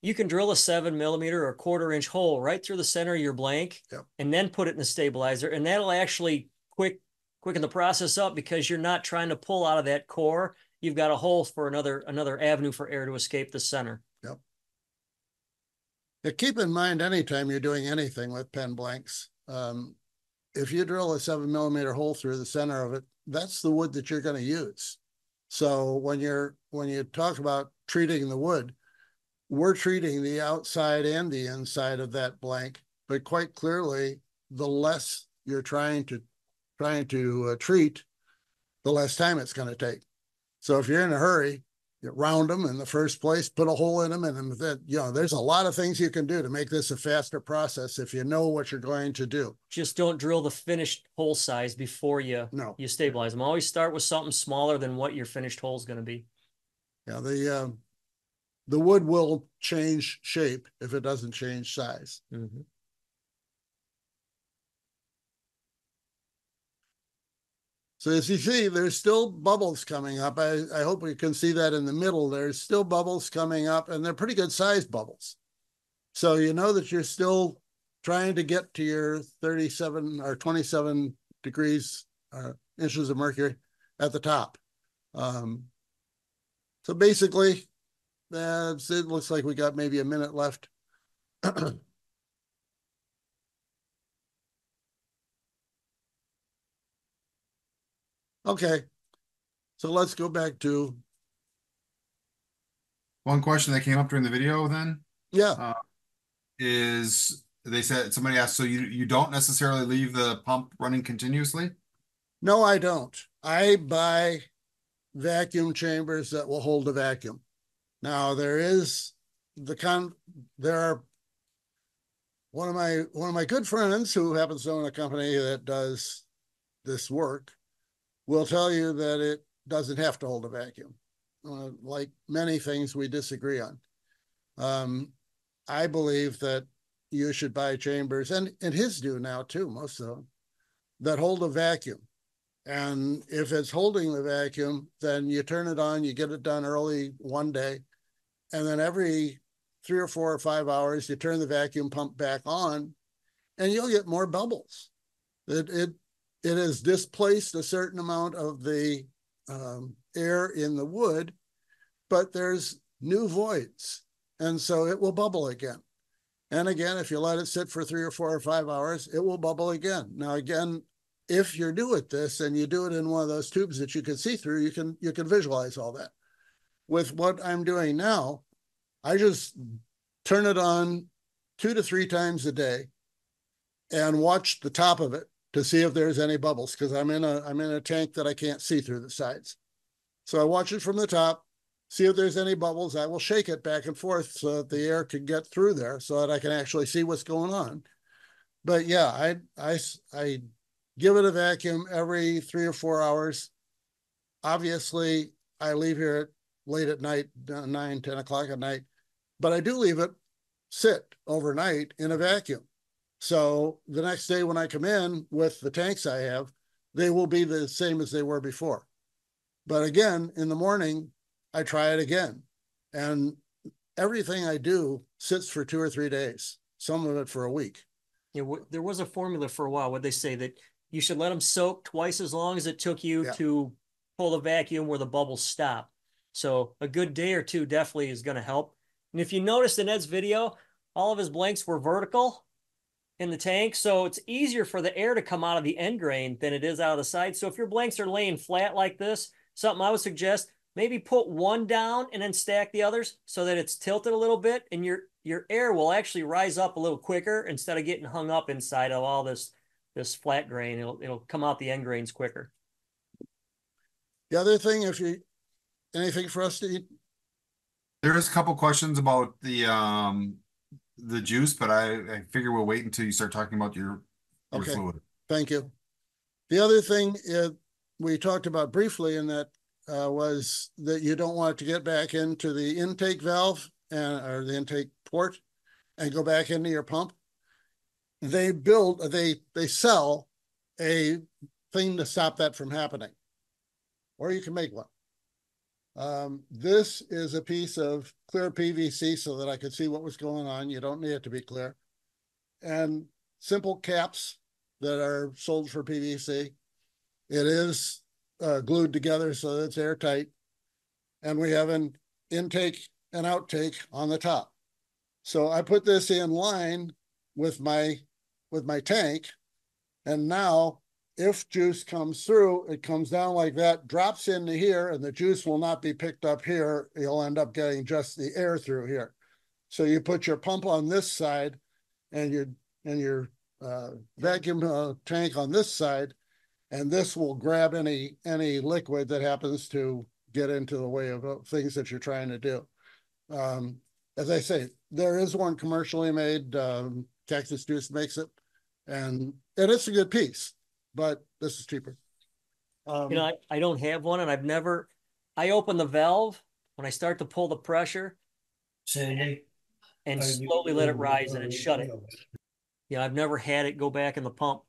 you can drill a 7mm or a 1/4 inch hole right through the center of your blank. Yep. And then put it in the stabilizer, and that'll actually quicken the process up because you're not trying to pull out of that core. You've got a hole for another avenue for air to escape the center. Yep. Now keep in mind, anytime you're doing anything with pen blanks, if you drill a 7mm hole through the center of it, that's the wood that you're going to use. So when you talk about treating the wood, we're treating the outside and the inside of that blank, but quite clearly, the less you're trying to treat, the less time it's going to take. So if you're in a hurry, you round them in the first place, put a hole in them, and then, there's a lot of things you can do to make this a faster process if you know what you're going to do. Just don't drill the finished hole size before you stabilize them. Always start with something smaller than what your finished hole is going to be. Yeah, the wood will change shape if it doesn't change size. Mm-hmm. So as you see, there's still bubbles coming up. I hope we can see that in the middle. There's still bubbles coming up, and they're pretty good sized bubbles. So you know that you're still trying to get to your 37 or 27 degrees inches of mercury at the top. So basically, it looks like we got maybe a minute left. Okay, so let's go back to one question that came up during the video then. Yeah. Is they said, somebody asked, so you don't necessarily leave the pump running continuously? No, I don't. I buy vacuum chambers that will hold a vacuum. Now there are one of my good friends who happens to own a company that does this work will tell you that it doesn't have to hold a vacuum. Like many things we disagree on. I believe that you should buy chambers, and his do now too, most of them, that hold a vacuum. And if it's holding the vacuum, then you turn it on, you get it done early one day, and then every 3 or 4 or 5 hours, you turn the vacuum pump back on, and you'll get more bubbles. it has displaced a certain amount of the air in the wood, but there's new voids. And so it will bubble again. And again, if you let it sit for 3 or 4 or 5 hours, it will bubble again. Now, again, if you're new at this and you do it in one of those tubes that you can see through, you can visualize all that. With what I'm doing now, I just turn it on 2 to 3 times a day and watch the top of it to see if there's any bubbles, because I'm in a tank that I can't see through the sides. So I watch it from the top, see if there's any bubbles. I will shake it back and forth so that the air can get through there so that I can actually see what's going on. But yeah, I give it a vacuum every 3 or 4 hours. Obviously, I leave here late at night, 9, 10 o'clock at night, but I do leave it sit overnight in a vacuum. So the next day when I come in with the tanks I have, they will be the same as they were before. But again, in the morning, I try it again. And everything I do sits for 2 or 3 days, some of it for a week. Yeah, there was a formula for a while where they say that you should let them soak twice as long as it took you to pull the vacuum where the bubbles stop. So a good day or two definitely is going to help. And if you noticed in Ed's video, all of his blanks were vertical in the tank. So it's easier for the air to come out of the end grain than it is out of the side. So if your blanks are laying flat like this, something I would suggest, maybe put one down and then stack the others so that it's tilted a little bit, and your air will actually rise up a little quicker instead of getting hung up inside of all this flat grain. It'll come out the end grains quicker. The other thing, if you anything for us to eat? There's a couple questions about the juice, but I figure we'll wait until you start talking about your Okay. fluid. Thank you. The other thing we talked about briefly in that was that you don't want it to get back into the intake valve or the intake port and go back into your pump. They sell a thing to stop that from happening, or you can make one. This is a piece of clear PVC so that I could see what was going on. You don't need it to be clear. And simple caps that are sold for PVC. It is glued together so that it's airtight. And we have an intake and outtake on the top. So I put this in line with my tank. And now if juice comes through, it comes down like that, drops into here, and the juice will not be picked up here. You'll end up getting just the air through here. So you put your pump on this side and your vacuum tank on this side, and this will grab any liquid that happens to get into the way of things that you're trying to do. As I say, there is one commercially made. Cactus Juice makes it, and it's a good piece, but this is cheaper. I don't have one, and I open the valve when I start to pull the pressure and slowly let it rise and then shut it. I've never had it go back in the pump.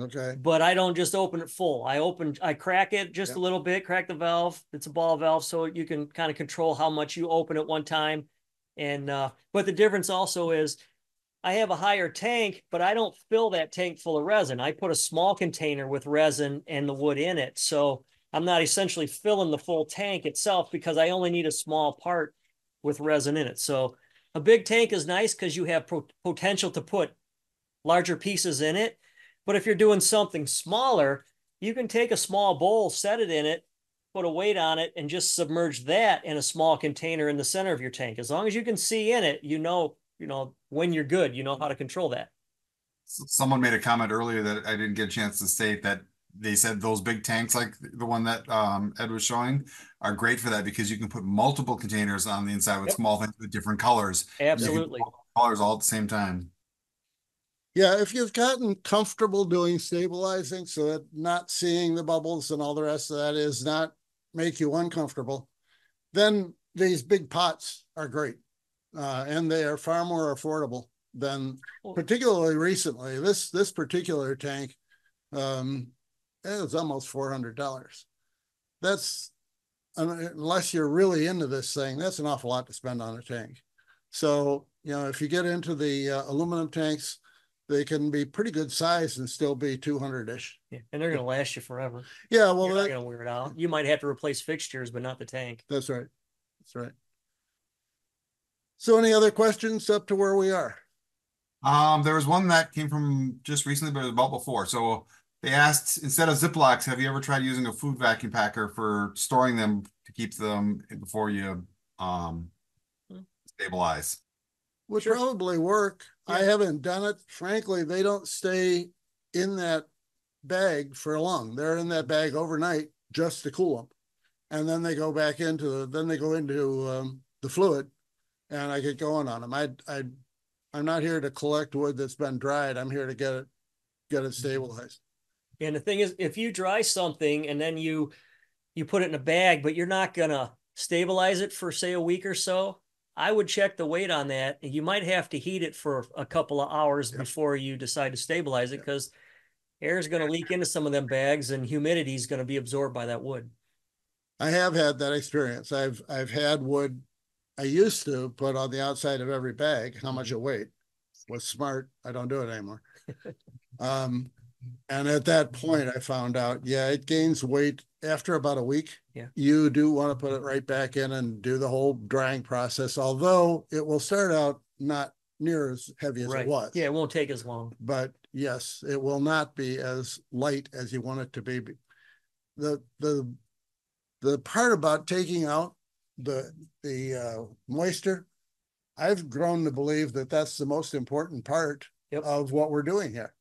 Okay. But I don't just open it full. I crack it just a little bit, crack the valve. It's a ball valve, so you can kind of control how much you open at one time. And but the difference also is I have a higher tank, but I don't fill that tank full of resin. I put a small container with resin and the wood in it. So I'm not essentially filling the full tank itself because I only need a small part with resin in it. So a big tank is nice because you have potential to put larger pieces in it. But if you're doing something smaller, you can take a small bowl, set it in it, put a weight on it, and just submerge that in a small container in the center of your tank. As long as you can see in it, you know when you're good, you know how to control that. Someone made a comment earlier that I didn't get a chance to state, that they said those big tanks like the one that Ed was showing are great for that because you can put multiple containers on the inside with small things with different colors. Absolutely. Colors all at the same time. Yeah, if you've gotten comfortable doing stabilizing so that not seeing the bubbles and all the rest of that is not make you uncomfortable, then these big pots are great. And they are far more affordable than, particularly recently. This particular tank, it was almost $400. That's, unless you're really into this thing, that's an awful lot to spend on a tank. So, if you get into the aluminum tanks, they can be pretty good size and still be 200-ish. Yeah, and they're going to last you forever. Yeah, well, you're not going to wear it out. You might have to replace fixtures, but not the tank. That's right. That's right. So any other questions up to where we are? There was one that came from just recently, but it was about before. So they asked, instead of Ziplocs, have you ever tried using a food vacuum packer for storing them to keep them before you stabilize? Would probably work. Yeah. I haven't done it. Frankly, they don't stay in that bag for long. They're in that bag overnight just to cool them. And then they go back into the fluid, and I get going on them. I'm not here to collect wood that's been dried. I'm here to get it stabilized. And the thing is, if you dry something and then you put it in a bag, but you're not gonna stabilize it for, say, a week or so, I would check the weight on that. You might have to heat it for a couple of hours before you decide to stabilize it, because air is going to leak into some of them bags and humidity is going to be absorbed by that wood. I have had that experience. I've had wood I used to put on the outside of every bag how much it weighed. Was smart. I don't do it anymore. And at that point, I found out, it gains weight after about a week. Yeah. You do want to put it right back in and do the whole drying process, although it will start out not near as heavy as it was. Yeah, it won't take as long. But yes, it will not be as light as you want it to be. The part about taking out the moisture, I've grown to believe that that's the most important part of what we're doing here.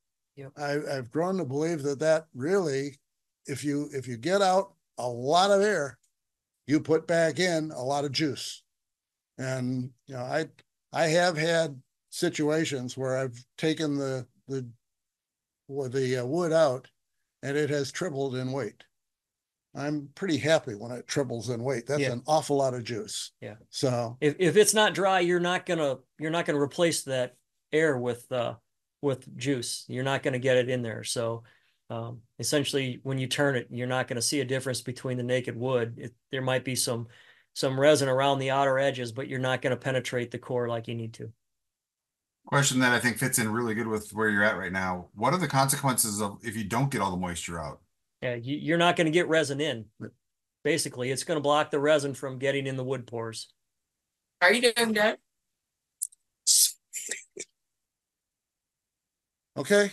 I've grown to believe that really, if you get out a lot of air, you put back in a lot of juice. And I have had situations where I've taken the wood out and it has tripled in weight. I'm pretty happy when it triples in weight. That's an awful lot of juice. Yeah. So if it's not dry, you're not gonna replace that air with juice. You're not gonna get it in there. So essentially, when you turn it, you're not gonna see a difference between the naked wood. There might be some resin around the outer edges, but you're not gonna penetrate the core like you need to. Question that I think fits in really good with where you're at right now. What are the consequences of if you don't get all the moisture out? Yeah, you're not going to get resin in. Basically, it's going to block the resin from getting in the wood pores. Are you doing that? Okay.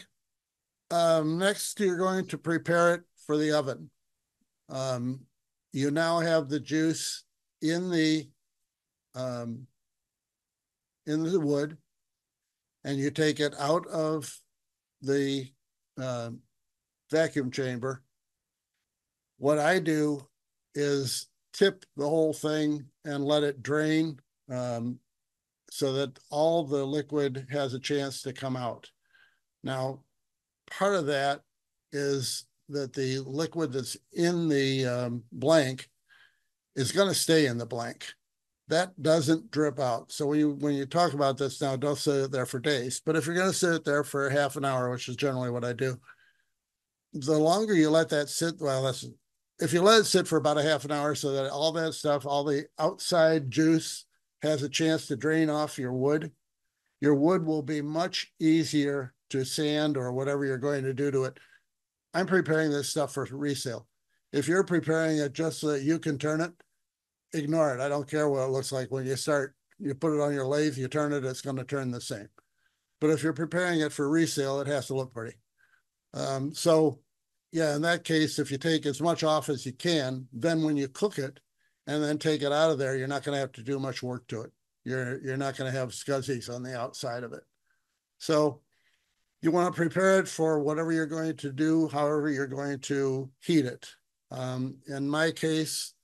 Next, you're going to prepare it for the oven. You now have the juice in the wood, and you take it out of the vacuum chamber. What I do is tip the whole thing and let it drain so that all the liquid has a chance to come out. Now, part of that is that the liquid that's in the blank is going to stay in the blank. That doesn't drip out. So when you talk about this now, don't sit it there for days. But if you're going to sit it there for half an hour, which is generally what I do, the longer you let that sit, if you let it sit for about a half an hour so that all that stuff, all the outside juice has a chance to drain off your wood will be much easier to sand or whatever you're going to do to it. I'm preparing this stuff for resale. If you're preparing it just so that you can turn it, ignore it. I don't care what it looks like. When you put it on your lathe, you turn it, it's going to turn the same. But if you're preparing it for resale, it has to look pretty. In that case, if you take as much off as you can, then when you cook it and then take it out of there, you're not going to have to do much work to it. You're not going to have scuzzies on the outside of it. So you want to prepare it for whatever you're going to do, however you're going to heat it. In my case,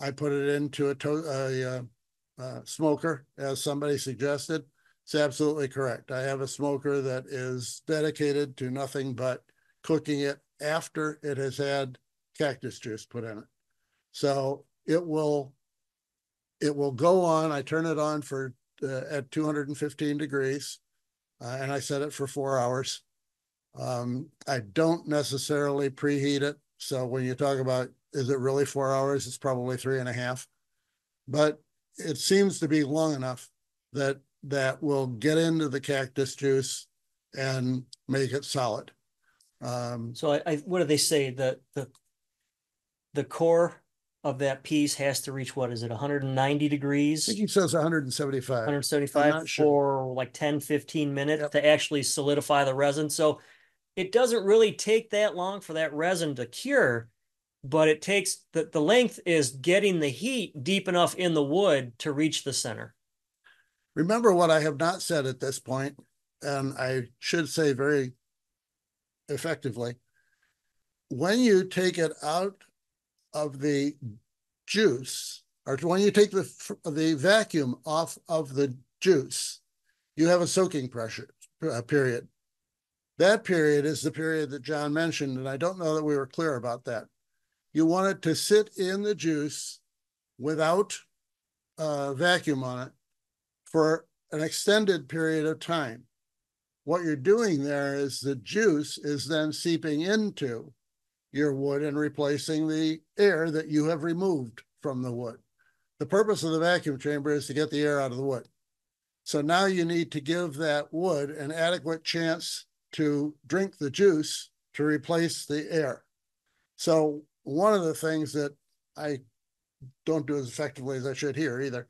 I put it into a smoker, as somebody suggested. It's absolutely correct. I have a smoker that is dedicated to nothing but cooking it after it has had cactus juice put in it. So it will go on. I turn it on for at 215 degrees, and I set it for 4 hours. I don't necessarily preheat it. So when you talk about, is it really 4 hours? It's probably 3.5, but it seems to be long enough that will get into the cactus juice and make it solid. So what do they say? The core of that piece has to reach, what is it, 190 I degrees? think he says 175. 175 for like 10, 15 minutes to actually solidify the resin. So it doesn't really take that long for that resin to cure, but it takes the length is getting the heat deep enough in the wood to reach the center. Remember what I have not said at this point, and I should say very effectively. When you take it out of the juice, or when you take the vacuum off of the juice, you have a soaking pressure period. That period is the period that John mentioned, and I don't know that we were clear about that. You want it to sit in the juice without vacuum on it for an extended period of time. What you're doing there is the juice is then seeping into your wood and replacing the air that you have removed from the wood. The purpose of the vacuum chamber is to get the air out of the wood. So now you need to give that wood an adequate chance to drink the juice to replace the air. So one of the things that I don't do as effectively as I should here either,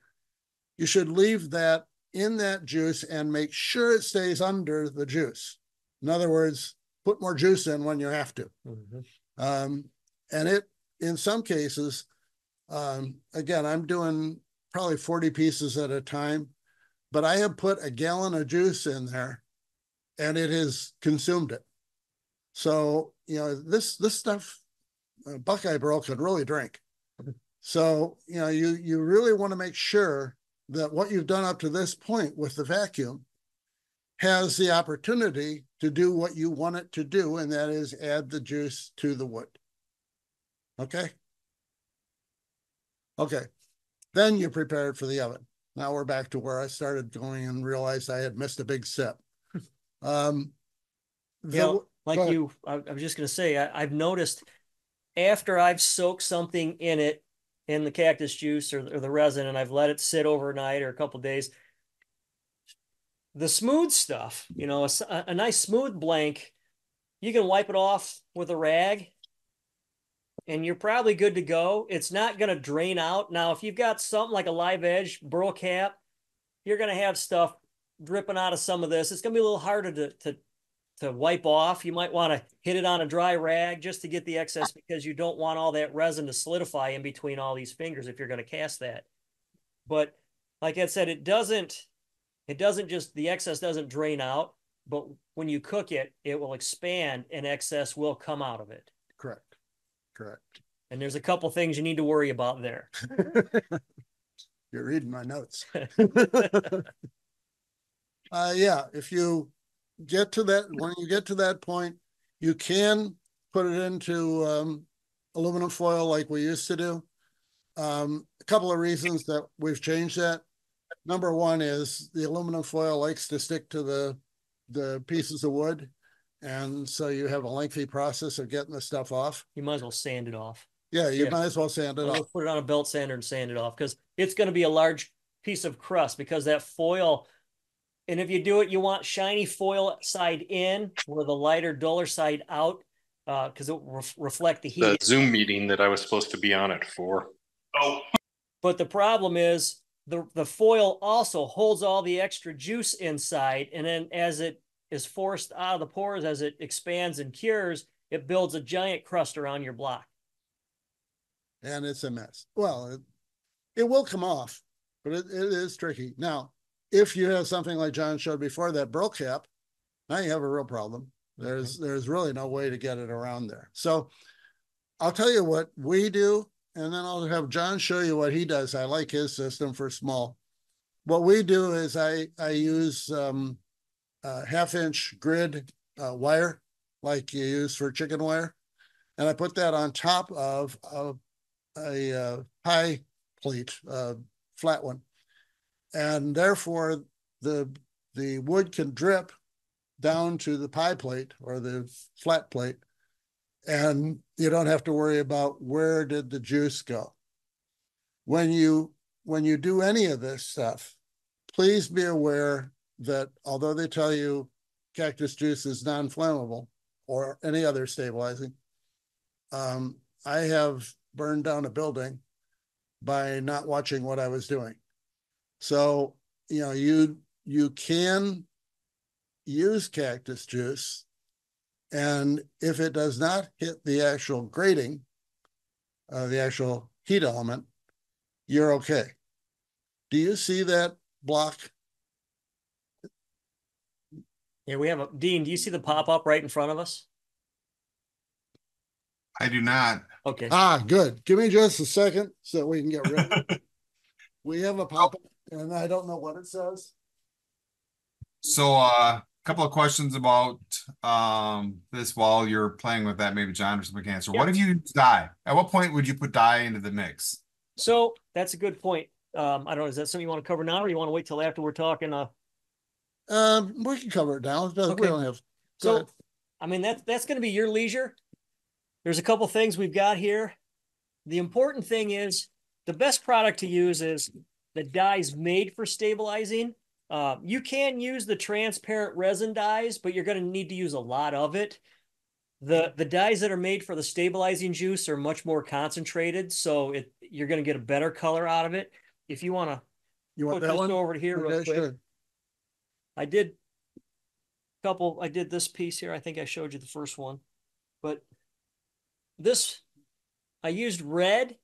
you should leave that in that juice and make sure it stays under the juice. In other words, put more juice in when you have to. And it, in some cases, again, I'm doing probably 40 pieces at a time, but I have put a gallon of juice in there and it has consumed it. So, you know, this stuff, Buckeye Burl could really drink. So, you know, you really want to make sure that what you've done up to this point with the vacuum has the opportunity to do what you want it to do, and that is add the juice to the wood. Okay? Okay. Then you're prepared for the oven. Now we're back to where I started going and realized I had missed a big step. Yeah, like you, I was just going to say, I've noticed after I've soaked something in it, in the cactus juice or the resin, and I've let it sit overnight or a couple of days, the smooth stuff, you know, a nice smooth blank, you can wipe it off with a rag and you're probably good to go. It's not going to drain out. Now, if you've got something like a live edge burl cap, you're going to have stuff dripping out of some of this. It's going to be a little harder to wipe off. You might want to hit it on a dry rag just to get the excess, because you don't want all that resin to solidify in between all these fingers if you're going to cast that. But like I said, it doesn't just, the excess doesn't drain out, but when you cook it, it will expand and excess will come out of it. Correct. And there's a couple things you need to worry about there. You're reading my notes. Yeah, if you get to that, when you get to that point, you can put it into aluminum foil like we used to do. A couple of reasons that we've changed that. Number one is the aluminum foil likes to stick to the pieces of wood. And so you have a lengthy process of getting the stuff off. You might as well sand it off. Yeah, you might as well sand it off. Put it on a belt sander and sand it off, because it's going to be a large piece of crust, because that foil, and if you do it, you want shiny foil side in, where the lighter, duller side out, because it will reflect the heat. The Zoom meeting that I was supposed to be on it for. Oh. But the problem is the foil also holds all the extra juice inside, and then as it is forced out of the pores, as it expands and cures, it builds a giant crust around your block. And it's a mess. Well, it will come off, but it is tricky. Now, if you have something like John showed before, that burl cap, now you have a real problem. There's really no way to get it around there. So I'll tell you what we do, and then I'll have John show you what he does. I like his system for small. What we do is I use half-inch grid wire, like you use for chicken wire, and I put that on top of a pie plate, flat one, and therefore the wood can drip down to the pie plate or the flat plate, and you don't have to worry about where did the juice go. When you do any of this stuff, please be aware that although they tell you Cactus Juice is non-flammable or any other stabilizing. I have burned down a building by not watching what I was doing. So, you know, you can use Cactus Juice, and if it does not hit the actual grating, the actual heat element, you're okay. Do you see that block? Yeah, we have a Dean. Do you see the pop-up right in front of us? I do not. Okay. Ah, good. Give me just a second so we can get rid of it. We have a pop-up, and I don't know what it says. So a couple of questions about this while you're playing with that, maybe John or somebody can answer. Yeah. What if you use dye? At what point would you put dye into the mix? So that's a good point. I don't know. Is that something you want to cover now, or you want to wait till after we're talking? We can cover it now. We Okay. don't have. So, I mean, that's going to be your leisure. There's a couple things we've got here. The important thing is the best product to use is the dyes made for stabilizing. You can use the transparent resin dyes, but you're going to need to use a lot of it. The dyes that are made for the stabilizing juice are much more concentrated, so you're going to get a better color out of it. If you want to You put this over to here real quick. Sure. I did this piece here. I think I showed you the first one, but this, I used red,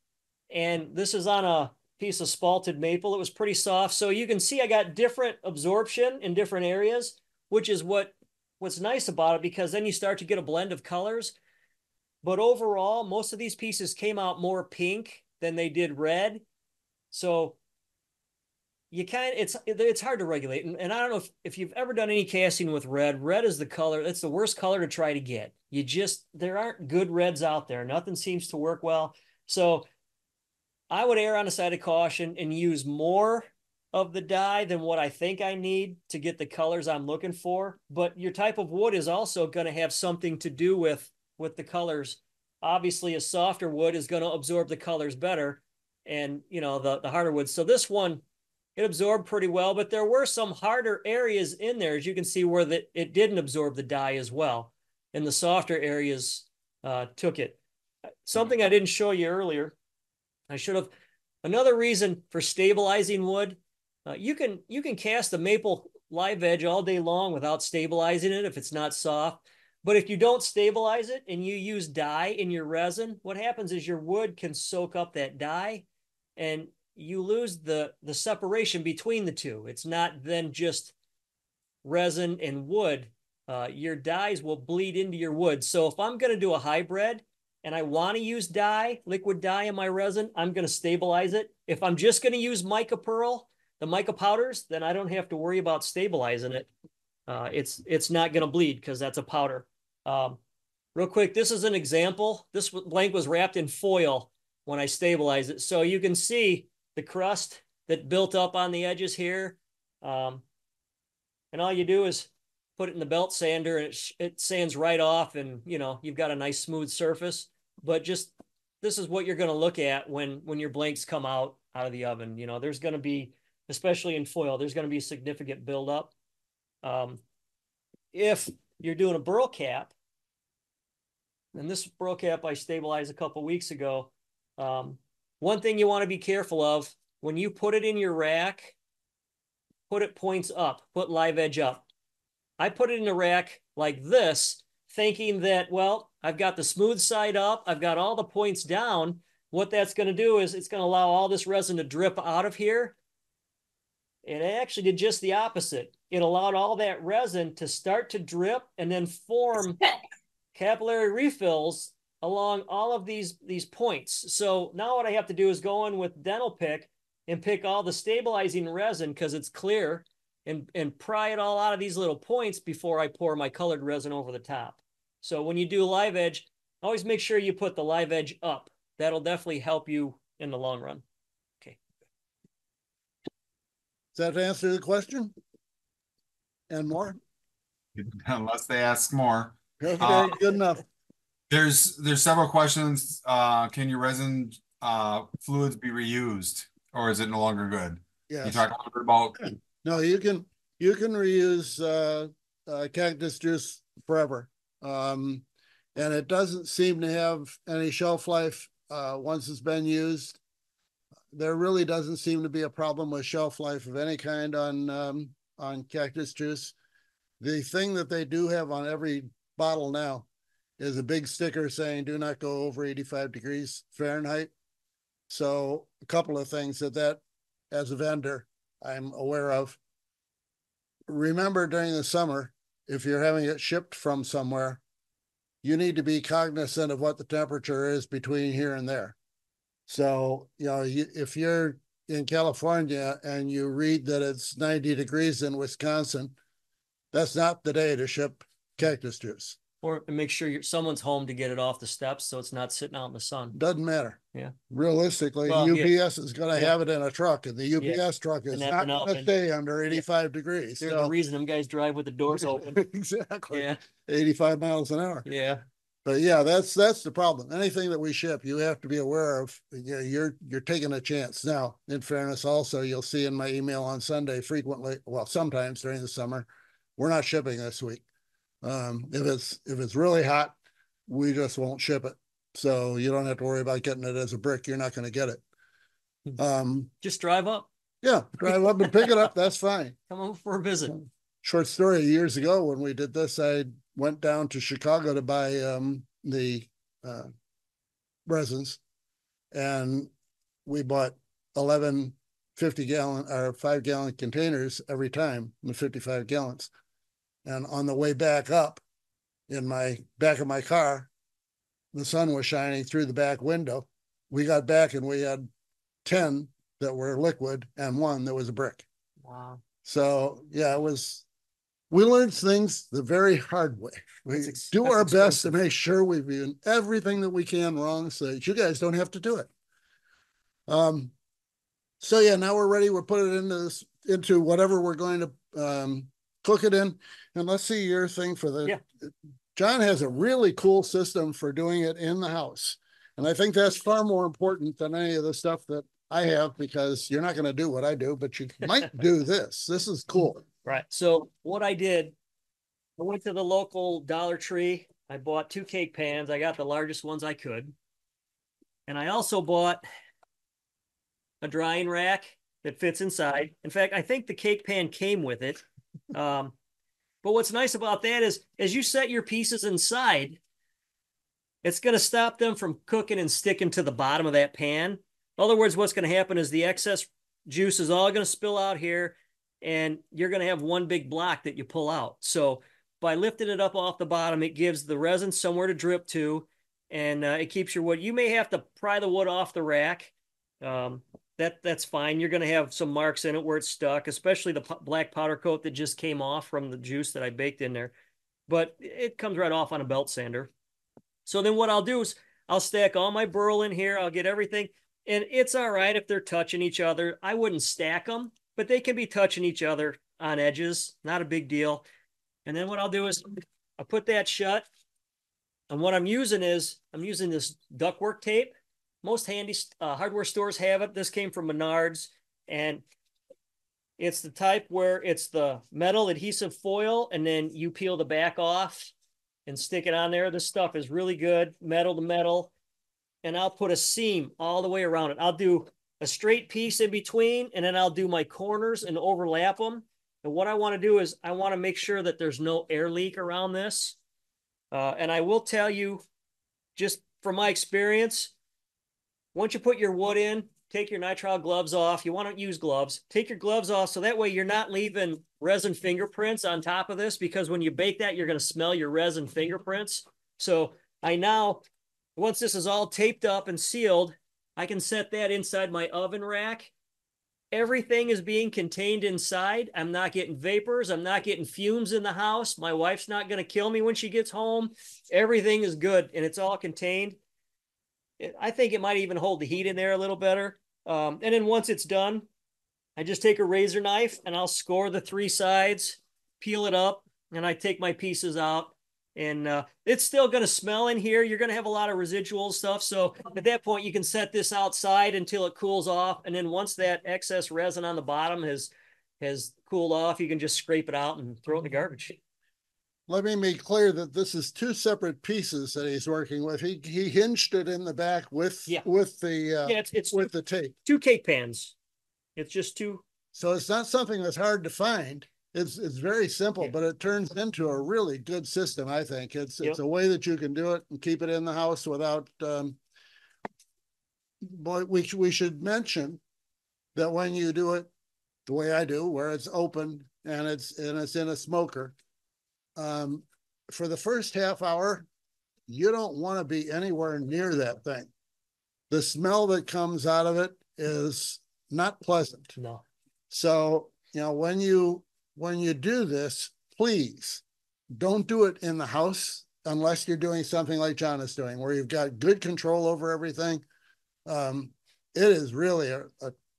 and this is on a piece of spalted maple. It was pretty soft. So you can see I got different absorption in different areas, which is what's nice about it, because then you start to get a blend of colors. But overall, most of these pieces came out more pink than they did red. So you it's hard to regulate. And I don't know if you've ever done any casting with red. Red is the color, it's the worst color to try to get. There aren't good reds out there. Nothing seems to work well. So I would err on the side of caution and use more of the dye than what I think I need to get the colors I'm looking for. But your type of wood is also going to have something to do with the colors. Obviously, a softer wood is going to absorb the colors better, and you know, the harder wood. So this one, it absorbed pretty well, but there were some harder areas in there, as you can see, where it didn't absorb the dye as well, and the softer areas took it. Something I didn't show you earlier, I should have. Another reason for stabilizing wood, you can cast a maple live edge all day long without stabilizing it if it's not soft. But if you don't stabilize it and you use dye in your resin, what happens is your wood can soak up that dye, and you lose the separation between the two. It's not then just resin and wood. Your dyes will bleed into your wood. So if I'm going to do a hybrid and I want to use dye, liquid dye in my resin, I'm going to stabilize it. If I'm just going to use mica pearl, the mica powders, then I don't have to worry about stabilizing it. It's not going to bleed because that's a powder. Real quick, this is an example. This blank was wrapped in foil when I stabilized it. So you can see the crust that built up on the edges here. And all you do is put it in the belt sander, and it sands right off, and you know, you've got a nice smooth surface. But just, this is what you're going to look at when your blanks come out of the oven. You know, there's going to be, especially in foil, there's going to be significant buildup. If you're doing a burl cap, and this burl cap I stabilized a couple weeks ago, one thing you want to be careful of, when you put it in your rack, put it points up, put live edge up. I put it in a rack like this, thinking that, well, I've got the smooth side up, I've got all the points down. What that's going to do is it's going to allow all this resin to drip out of here. It actually did just the opposite. It allowed all that resin to start to drip and then form capillary refills along all of these points. So now what I have to do is go in with dental pick and pick all the stabilizing resin, because it's clear, and pry it all out of these little points before I pour my colored resin over the top. So when you do live edge, always make sure you put the live edge up. That'll definitely help you in the long run. Okay. Does that answer the question? And more? Unless they ask more. Okay, good enough. There's several questions. Can your resin fluids be reused, or is it no longer good? Yes. You talked a little bit about. No, you can reuse Cactus Juice forever. And it doesn't seem to have any shelf life once it's been used. There really doesn't seem to be a problem with shelf life of any kind on Cactus Juice. The thing that they do have on every bottle now is a big sticker saying do not go over 85 degrees Fahrenheit. So a couple of things that as a vendor, I'm aware of. Remember during the summer, if you're having it shipped from somewhere, you need to be cognizant of what the temperature is between here and there. So, if you're in California and you read that it's 90 degrees in Wisconsin, that's not the day to ship Cactus Juice. Or make sure someone's home to get it off the steps so it's not sitting out in the sun. Doesn't matter. Yeah. Realistically, well, UPS is going to have it in a truck, and the UPS truck is not going to stay under 85 degrees. There's the reason them guys drive with the doors open. Exactly. Yeah. 85 miles an hour. Yeah. But yeah, that's the problem. Anything that we ship, you have to be aware of. You're taking a chance. Now, in fairness, also, you'll see in my email on Sunday frequently, well, sometimes during the summer, we're not shipping this week. If it's really hot, we just won't ship it. So you don't have to worry about getting it as a brick. You're not going to get it. Just drive up. Yeah, drive up and pick it up. That's fine. Come over for a visit. Short story, years ago when we did this, I went down to Chicago to buy the resins, and we bought 11 50-gallon or 5-gallon containers every time, the 55 gallons. And on the way back up in my back of my car, the sun was shining through the back window. We got back and we had 10 that were liquid and 1 that was a brick. Wow. So yeah, we learned things the very hard way. We do our best to make sure we've done everything that we can wrong so that you guys don't have to do it. So yeah, now we're ready. We're putting it into whatever we're going to cook it in. And let's see your thing for the, John has a really cool system for doing it in the house. And I think that's far more important than any of the stuff that I have, because you're not going to do what I do, but you might do this. This is cool. Right. So what I did, I went to the local Dollar Tree. I bought 2 cake pans. I got the largest ones I could. And I also bought a drying rack that fits inside. In fact, I think the cake pan came with it. But what's nice about that is as you set your pieces inside, it's going to stop them from cooking and sticking to the bottom of that pan. In other words, what's going to happen is the excess juice is all going to spill out here, and you're going to have one big block that you pull out. So by lifting it up off the bottom, it gives the resin somewhere to drip to, and it keeps your wood. You may have to pry the wood off the rack. That's fine. You're going to have some marks in it where it's stuck, especially the black powder coat that just came off from the juice that I baked in there. But it comes right off on a belt sander. So then what I'll do is I'll stack all my burl in here. I'll get everything. And it's all right if they're touching each other. I wouldn't stack them, but they can be touching each other on edges. Not a big deal. And then what I'll do is I'll put that shut. And what I'm using this ductwork tape. Most handy hardware stores have it. This came from Menards, and it's the type where it's the metal adhesive foil, and then you peel the back off and stick it on there. This stuff is really good, metal to metal, and I'll put a seam all the way around it. I'll do a straight piece in between, and then I'll do my corners and overlap them. And what I want to do is I want to make sure that there's no air leak around this. And I will tell you, just from my experience, once you put your wood in, take your nitrile gloves off. You want to use gloves. Take your gloves off so that way you're not leaving resin fingerprints on top of this, because when you bake that, you're going to smell your resin fingerprints. So once this is all taped up and sealed, I can set that inside my oven rack. Everything is being contained inside. I'm not getting vapors. I'm not getting fumes in the house. My wife's not going to kill me when she gets home. Everything is good, and it's all contained. I think it might even hold the heat in there a little better. And then once it's done, I just take a razor knife and I'll score the 3 sides, peel it up, and I take my pieces out. And it's still going to smell in here. You're going to have a lot of residual stuff. So at that point, you can set this outside until it cools off. And then once that excess resin on the bottom has cooled off, you can just scrape it out and throw it in the garbage. let me make clear that this is two separate pieces that he's working with. He hinged it in the back with it's the tape. 2 cake pans. It's just 2. So it's not something that's hard to find. It's very simple, but it turns into a really good system. I think it's a way that you can do it and keep it in the house without. But we should mention that when you do it the way I do, where it's open and it's in a smoker, for the first half hour, you don't want to be anywhere near that thing. The smell that comes out of it is not pleasant. No. So, when you do this, please don't do it in the house unless you're doing something like John is doing, where you've got good control over everything. It is really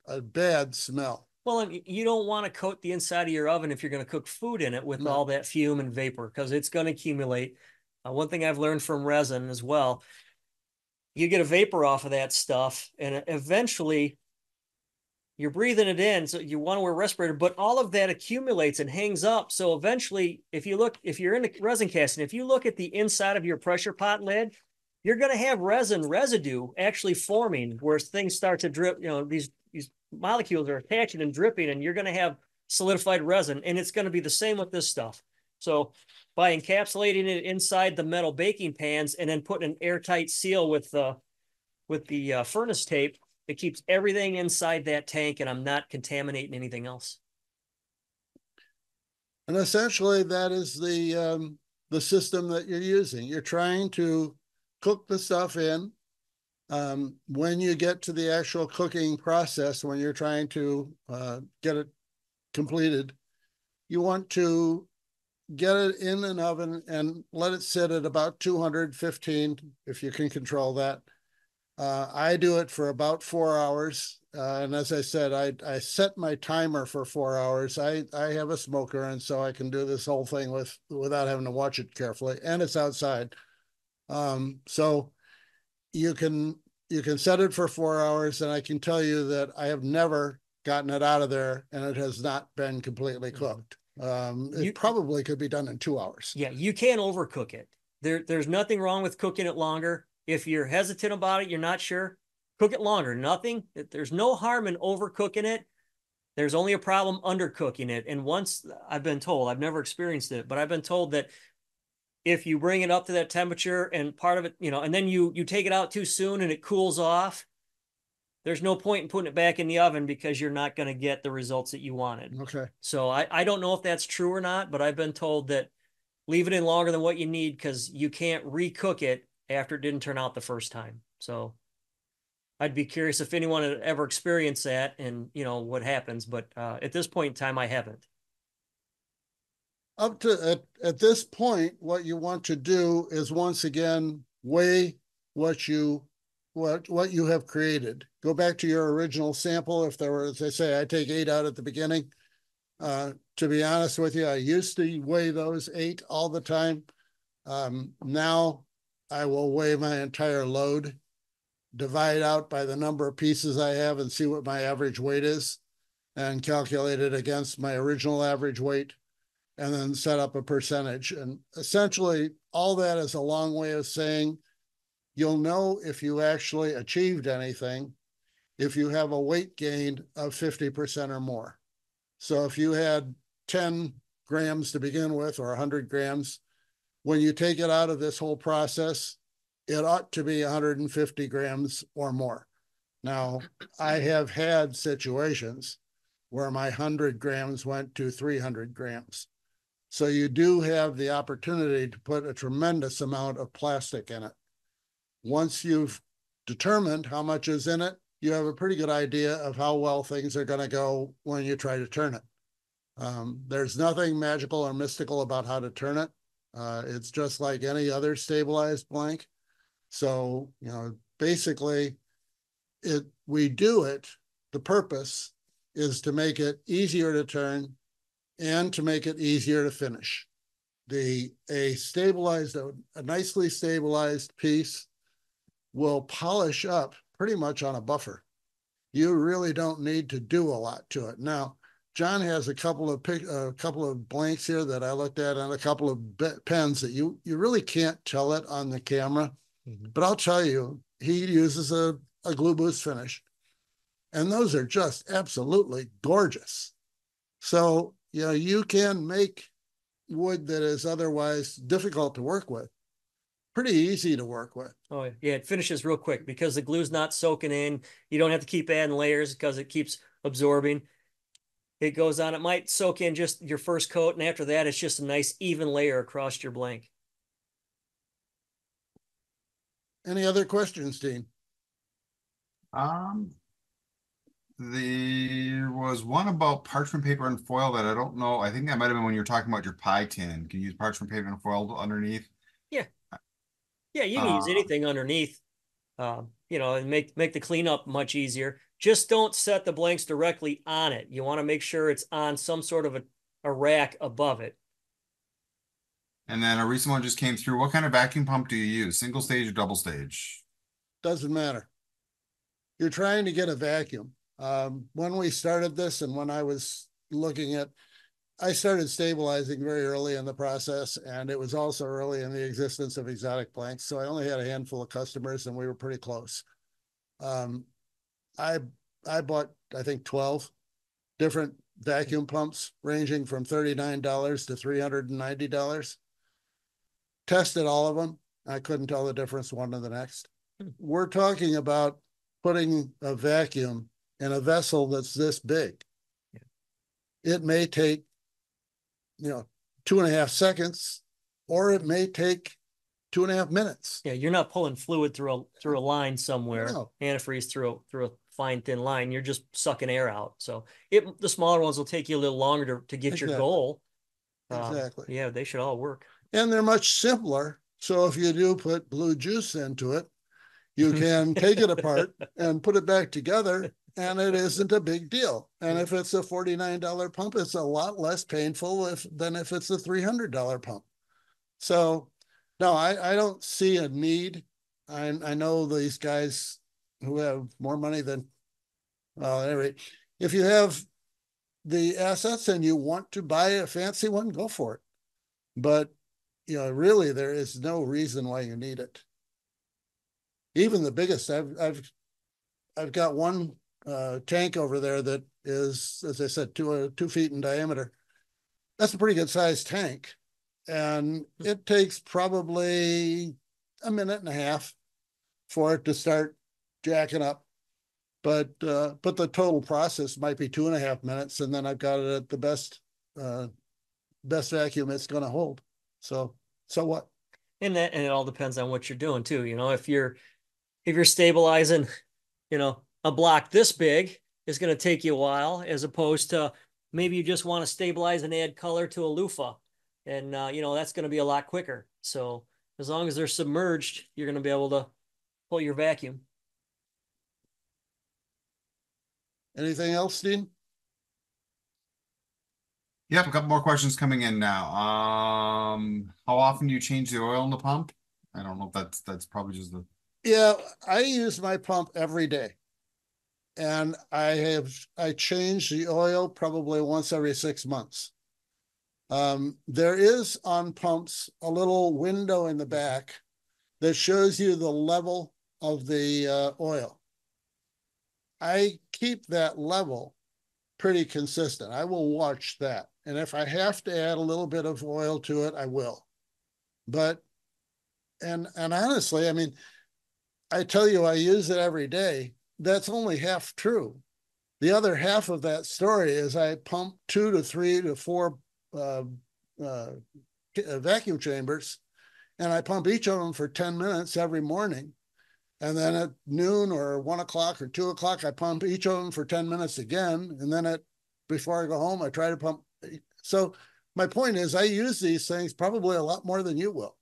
a bad smell. Well, and you don't want to coat the inside of your oven if you're going to cook food in it with all that fume and vapor, because it's going to accumulate. One thing I've learned from resin as well, you get a vapor off of that stuff, and eventually you're breathing it in, so you want to wear a respirator, but all of that accumulates and hangs up. So eventually, if you're in a resin casting, if you look at the inside of your pressure pot lid, you're going to have resin residue actually forming where things start to drip. These molecules are attaching and dripping, and you're going to have solidified resin, and it's going to be the same with this stuff. So by encapsulating it inside the metal baking pans and then putting an airtight seal with the furnace tape, it keeps everything inside that tank, and I'm not contaminating anything else. And essentially, that is the system that you're using. You're trying to cook the stuff in. When you get to the actual cooking process, when you're trying to get it completed, you want to get it in an oven and let it sit at about 215, if you can control that. I do it for about 4 hours. And as I said, I set my timer for 4 hours. I have a smoker, and so I can do this whole thing without having to watch it carefully. And it's outside. So you can set it for 4 hours, and I can tell you that I have never gotten it out of there and it has not been completely cooked. It probably could be done in 2 hours. Yeah, you can't overcook it. There's nothing wrong with cooking it longer. If you're hesitant about it, you're not sure, cook it longer. There's no harm in overcooking it. There's only a problem undercooking it. And once I've been told, I've never experienced it, but I've been told that if you bring it up to that temperature and part of it, and then you take it out too soon and it cools off, there's no point in putting it back in the oven because you're not going to get the results that you wanted. Okay. So I don't know if that's true or not, but I've been told that leave it in longer than what you need because you can't recook it after it didn't turn out the first time. So I'd be curious if anyone had ever experienced that and what happens, but at this point in time, I haven't. Up to at this point, what you want to do is once again weigh what you have created. Go back to your original sample. If there were, as I say, I take 8 out at the beginning. To be honest with you, I used to weigh those 8 all the time. Now I will weigh my entire load, divide out by the number of pieces I have and see what my average weight is and calculate it against my original average weight and then set up a percentage. And essentially all that is a long way of saying you'll know if you actually achieved anything if you have a weight gain of 50% or more. So if you had 10 grams to begin with or 100 grams, when you take it out of this whole process, it ought to be 150 grams or more. Now, I have had situations where my 100 grams went to 300 grams. So you do have the opportunity to put a tremendous amount of plastic in it. Once you've determined how much is in it, you have a pretty good idea of how well things are going to go when you try to turn it. There's nothing magical or mystical about how to turn it. It's just like any other stabilized blank. So, basically we do it. The purpose is to make it easier to turn and to make it easier to finish. A nicely stabilized piece will polish up pretty much on a buffer. You really don't need to do a lot to it. Now, John has a couple of blanks here that I looked at and a couple of pens that you really can't tell it on the camera. But I'll tell you, he uses a glue boost finish. And those are just absolutely gorgeous. So, you can make wood that is otherwise difficult to work with pretty easy to work with. Oh, yeah, it finishes real quick because the glue's not soaking in. You don't have to keep adding layers because it keeps absorbing. It goes on. It might soak in just your first coat, and after that, it's just a nice even layer across your blank. Any other questions, Dean? There was one about parchment paper and foil that I don't know. I think that might have been when you were talking about your pie tin. Can you use parchment paper and foil underneath? Yeah. Yeah, you can use anything underneath, and make the cleanup much easier. Just don't set the blanks directly on it. You want to make sure it's on some sort of a rack above it. And then a recent one just came through. What kind of vacuum pump do you use? Single stage or double stage? Doesn't matter. You're trying to get a vacuum. When we started this and when I was I started stabilizing very early in the process, and it was also early in the existence of exotic blanks. So I only had a handful of customers and we were pretty close. I bought, I think, 12 different vacuum pumps ranging from $39 to $390. Tested all of them. I couldn't tell the difference one to the next. We're talking about putting a vacuum in a vessel that's this big. Yeah. It may take, 2.5 seconds, or it may take 2.5 minutes. Yeah, you're not pulling fluid through a line somewhere, No. antifreeze through a fine thin line. You're just sucking air out. So the smaller ones will take you a little longer to get your goal. Exactly. Yeah, they should all work. And they're much simpler. So if you do put blue juice into it, you can take it apart and put it back together, and it isn't a big deal. And if it's a $49 pump, it's a lot less painful than if it's a $300 pump. So no, I don't see a need. I know these guys who have more money than, well, at any rate, if you have the assets and you want to buy a fancy one, go for it. But, really, there is no reason why you need it. Even the biggest, I've got one tank over there that is, as I said, 2 feet in diameter. That's a pretty good sized tank. And it takes probably a minute and a half for it to start jacking up. But the total process might be 2.5 minutes, and then I've got it at the best vacuum it's going to hold. So what? And it all depends on what you're doing too. If you're stabilizing, a block this big is going to take you a while, as opposed to maybe you just want to stabilize and add color to a loofah, and that's going to be a lot quicker. So as long as they're submerged, you're going to be able to pull your vacuum. Anything else, Dean? Yep, a couple more questions coming in now. How often do you change the oil in the pump? I don't know if that's probably just the. Yeah, I use my pump every day. And I change the oil probably once every 6 months. There is on pumps a little window in the back that shows you the level of the oil. I keep that level pretty consistent. I will watch that. And if I have to add a little bit of oil to it, I will. But, and honestly, I tell you, I use it every day. That's only half true. The other half of that story is I pump 2 to 3 to 4 vacuum chambers, and I pump each of them for 10 minutes every morning. And then at noon or 1 o'clock or 2 o'clock, I pump each of them for 10 minutes again. And then before I go home, I try to pump. So my point is, I use these things probably a lot more than you will.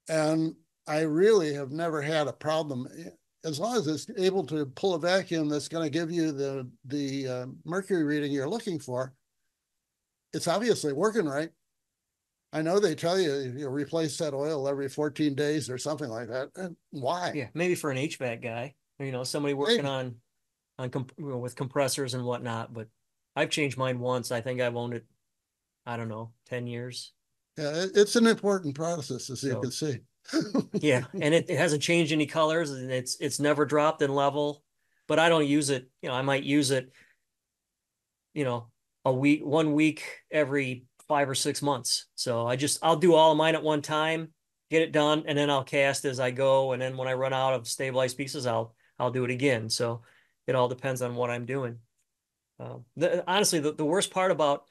And I really have never had a problem. As long as it's able to pull a vacuum that's going to give you the mercury reading you're looking for, it's obviously working right. I know they tell you replace that oil every 14 days or something like that. And why? Yeah, maybe for an HVAC guy, somebody working on with compressors and whatnot. But I've changed mine once. I think I've owned it, I don't know, 10 years. Yeah, it's an important process, as you So, can see. yeah, and it hasn't changed any colors, and it's never dropped in level. But I don't use it. I might use it, you know, 1 week every 5 or 6 months. So I'll do all of mine at one time, get it done, and then I'll cast as I go. And then when I run out of stabilized pieces, I'll do it again. So it all depends on what I'm doing. Honestly, the worst part about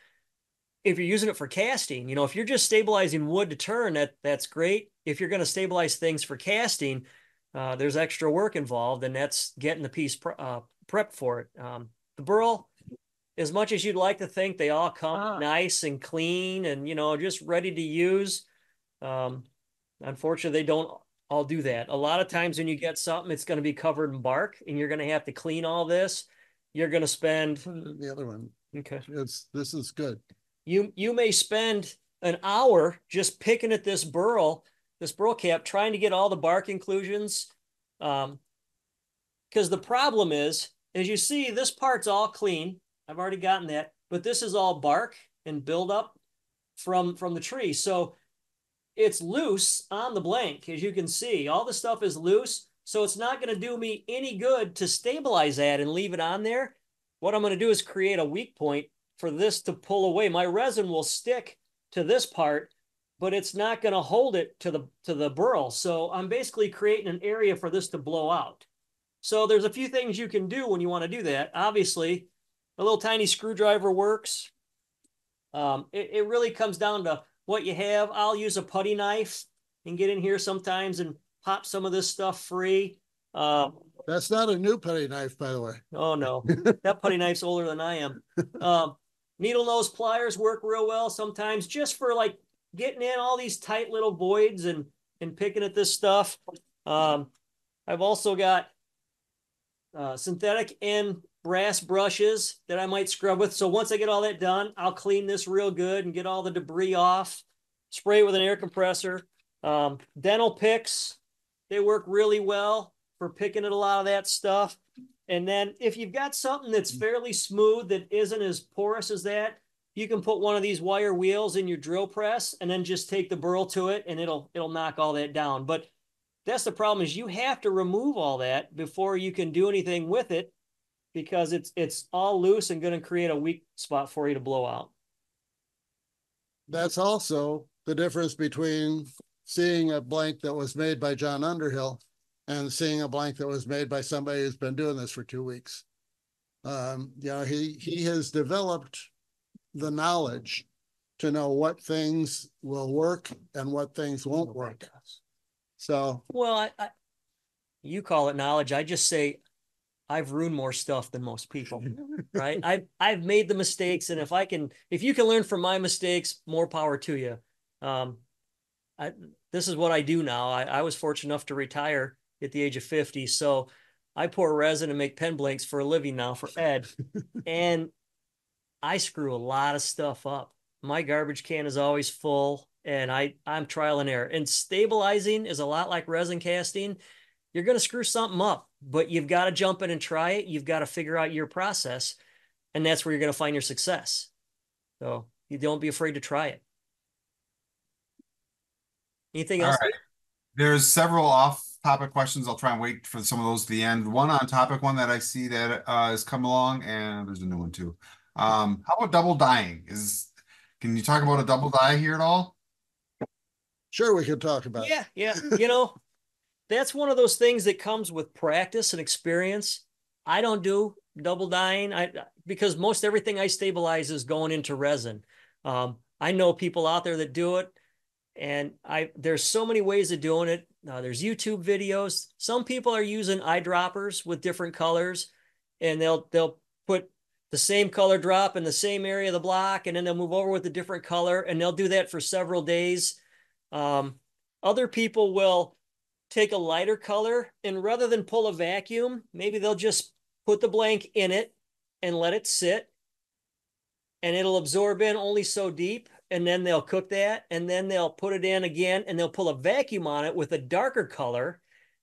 if you're using it for casting, if you're just stabilizing wood to turn, that's great. If you're going to stabilize things for casting, there's extra work involved, and that's getting the piece prepped for it. The burl, as much as you'd like to think they all come nice and clean and just ready to use, unfortunately, they don't all do that. A lot of times when you get something, it's going to be covered in bark, and you're going to have to clean all this. You're going to spend the other one. Okay. This is good. You may spend an hour just picking at this burl cap, trying to get all the bark inclusions. Because the problem is, as you see, this part's all clean. I've already gotten that, but this is all bark and buildup from the tree. So it's loose on the blank, as you can see. All the stuff is loose, so it's not going to do me any good to stabilize that and leave it on there. What I'm going to do is create a weak point for this to pull away. My resin will stick to this part, but it's not going to hold it to the burl. So I'm basically creating an area for this to blow out. So there's a few things you can do when you want to do that. Obviously, a little tiny screwdriver works. It really comes down to what you have. I'll use a putty knife and get in here sometimes and pop some of this stuff free. That's not a new putty knife, by the way. Oh, no. That putty knife's older than I am. Needle nose pliers work real well sometimes, just for like getting in all these tight little voids and picking at this stuff. I've also got synthetic and brass brushes that I might scrub with. So once I get all that done, I'll clean this real good and get all the debris off, spray it with an air compressor. Dental picks, they work really well for picking at a lot of that stuff. And then if you've got something that's fairly smooth, that isn't as porous as that, you can put one of these wire wheels in your drill press and then just take the burl to it, and it'll knock all that down. But that's the problem, is you have to remove all that before you can do anything with it, because it's all loose and going to create a weak spot for you to blow out. That's also the difference between seeing a blank that was made by John Underhill and seeing a blank that was made by somebody who's been doing this for 2 weeks. He has developed the knowledge to know what things will work and what things won't work. So, well, you call it knowledge. I just say I've ruined more stuff than most people, right? I've made the mistakes, and if you can learn from my mistakes, more power to you. This is what I do now. I was fortunate enough to retire at the age of 50. So I pour resin and make pen blanks for a living now for Ed. And I screw a lot of stuff up. My garbage can is always full, and I'm trial and error. And stabilizing is a lot like resin casting. You're going to screw something up, but you've got to jump in and try it. You've got to figure out your process, and that's where you're going to find your success. So you don't be afraid to try it. Anything else? All right. There's several off-topic questions. I'll try and wait for some of those to the end. One on topic, one that I see that has come along, and there's a new one too. How about double dyeing? Can you talk about a double dye here at all? sure, we could talk about it. Yeah. That's one of those things that comes with practice and experience. I don't do double dyeing because most everything I stabilize is going into resin. I know people out there that do it, and there's so many ways of doing it. There's YouTube videos. Some people are using eyedroppers with different colors, and they'll put the same color drop in the same area of the block, and then they'll move over with a different color, and they'll do that for several days. Other people will take a lighter color, and rather than pull a vacuum, maybe they'll just put the blank in it and let it sit, and it'll absorb in only so deep. And then they'll cook that, and then they'll put it in again, and they'll pull a vacuum on it with a darker color.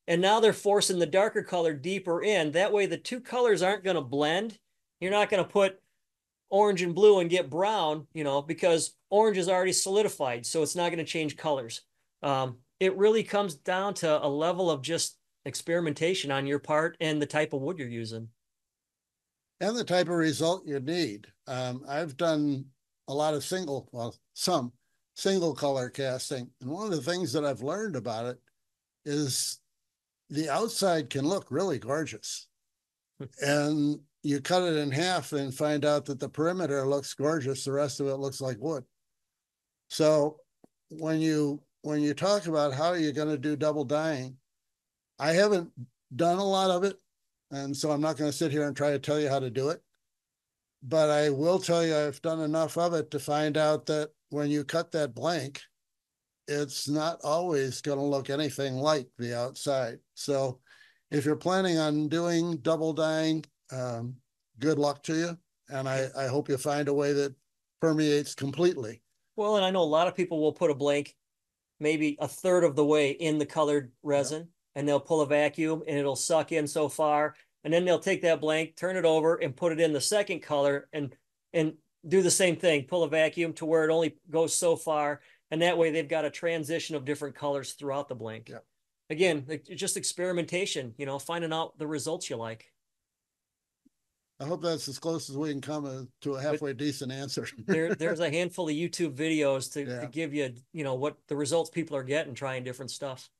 And now they're forcing the darker color deeper in. That way the two colors aren't going to blend. You're not going to put orange and blue and get brown, because orange is already solidified, so it's not going to change colors. It really comes down to a level of just experimentation on your part and the type of wood you're using. And the type of result you need. I've done a lot of some single color casting. And one of the things that I've learned about it is the outside can look really gorgeous. And you cut it in half and find out that the perimeter looks gorgeous. The rest of it looks like wood. So when you talk about how you're going to do double dyeing, I haven't done a lot of it. And so I'm not going to sit here and try to tell you how to do it. But I will tell you, I've done enough of it to find out that when you cut that blank, it's not always going to look anything like the outside. So if you're planning on doing double dyeing, good luck to you. And I hope you find a way that permeates completely. Well, and I know a lot of people will put a blank maybe a third of the way in the colored resin, and they'll pull a vacuum and it'll suck in so far. And then they'll take that blank, turn it over, and put it in the second color and do the same thing, pull a vacuum to where it only goes so far. And that way they've got a transition of different colors throughout the blank. Yeah. Again, just experimentation, finding out the results you like. I hope that's as close as we can come to a halfway decent answer. There's a handful of YouTube videos to give you, what the results people are getting trying different stuff.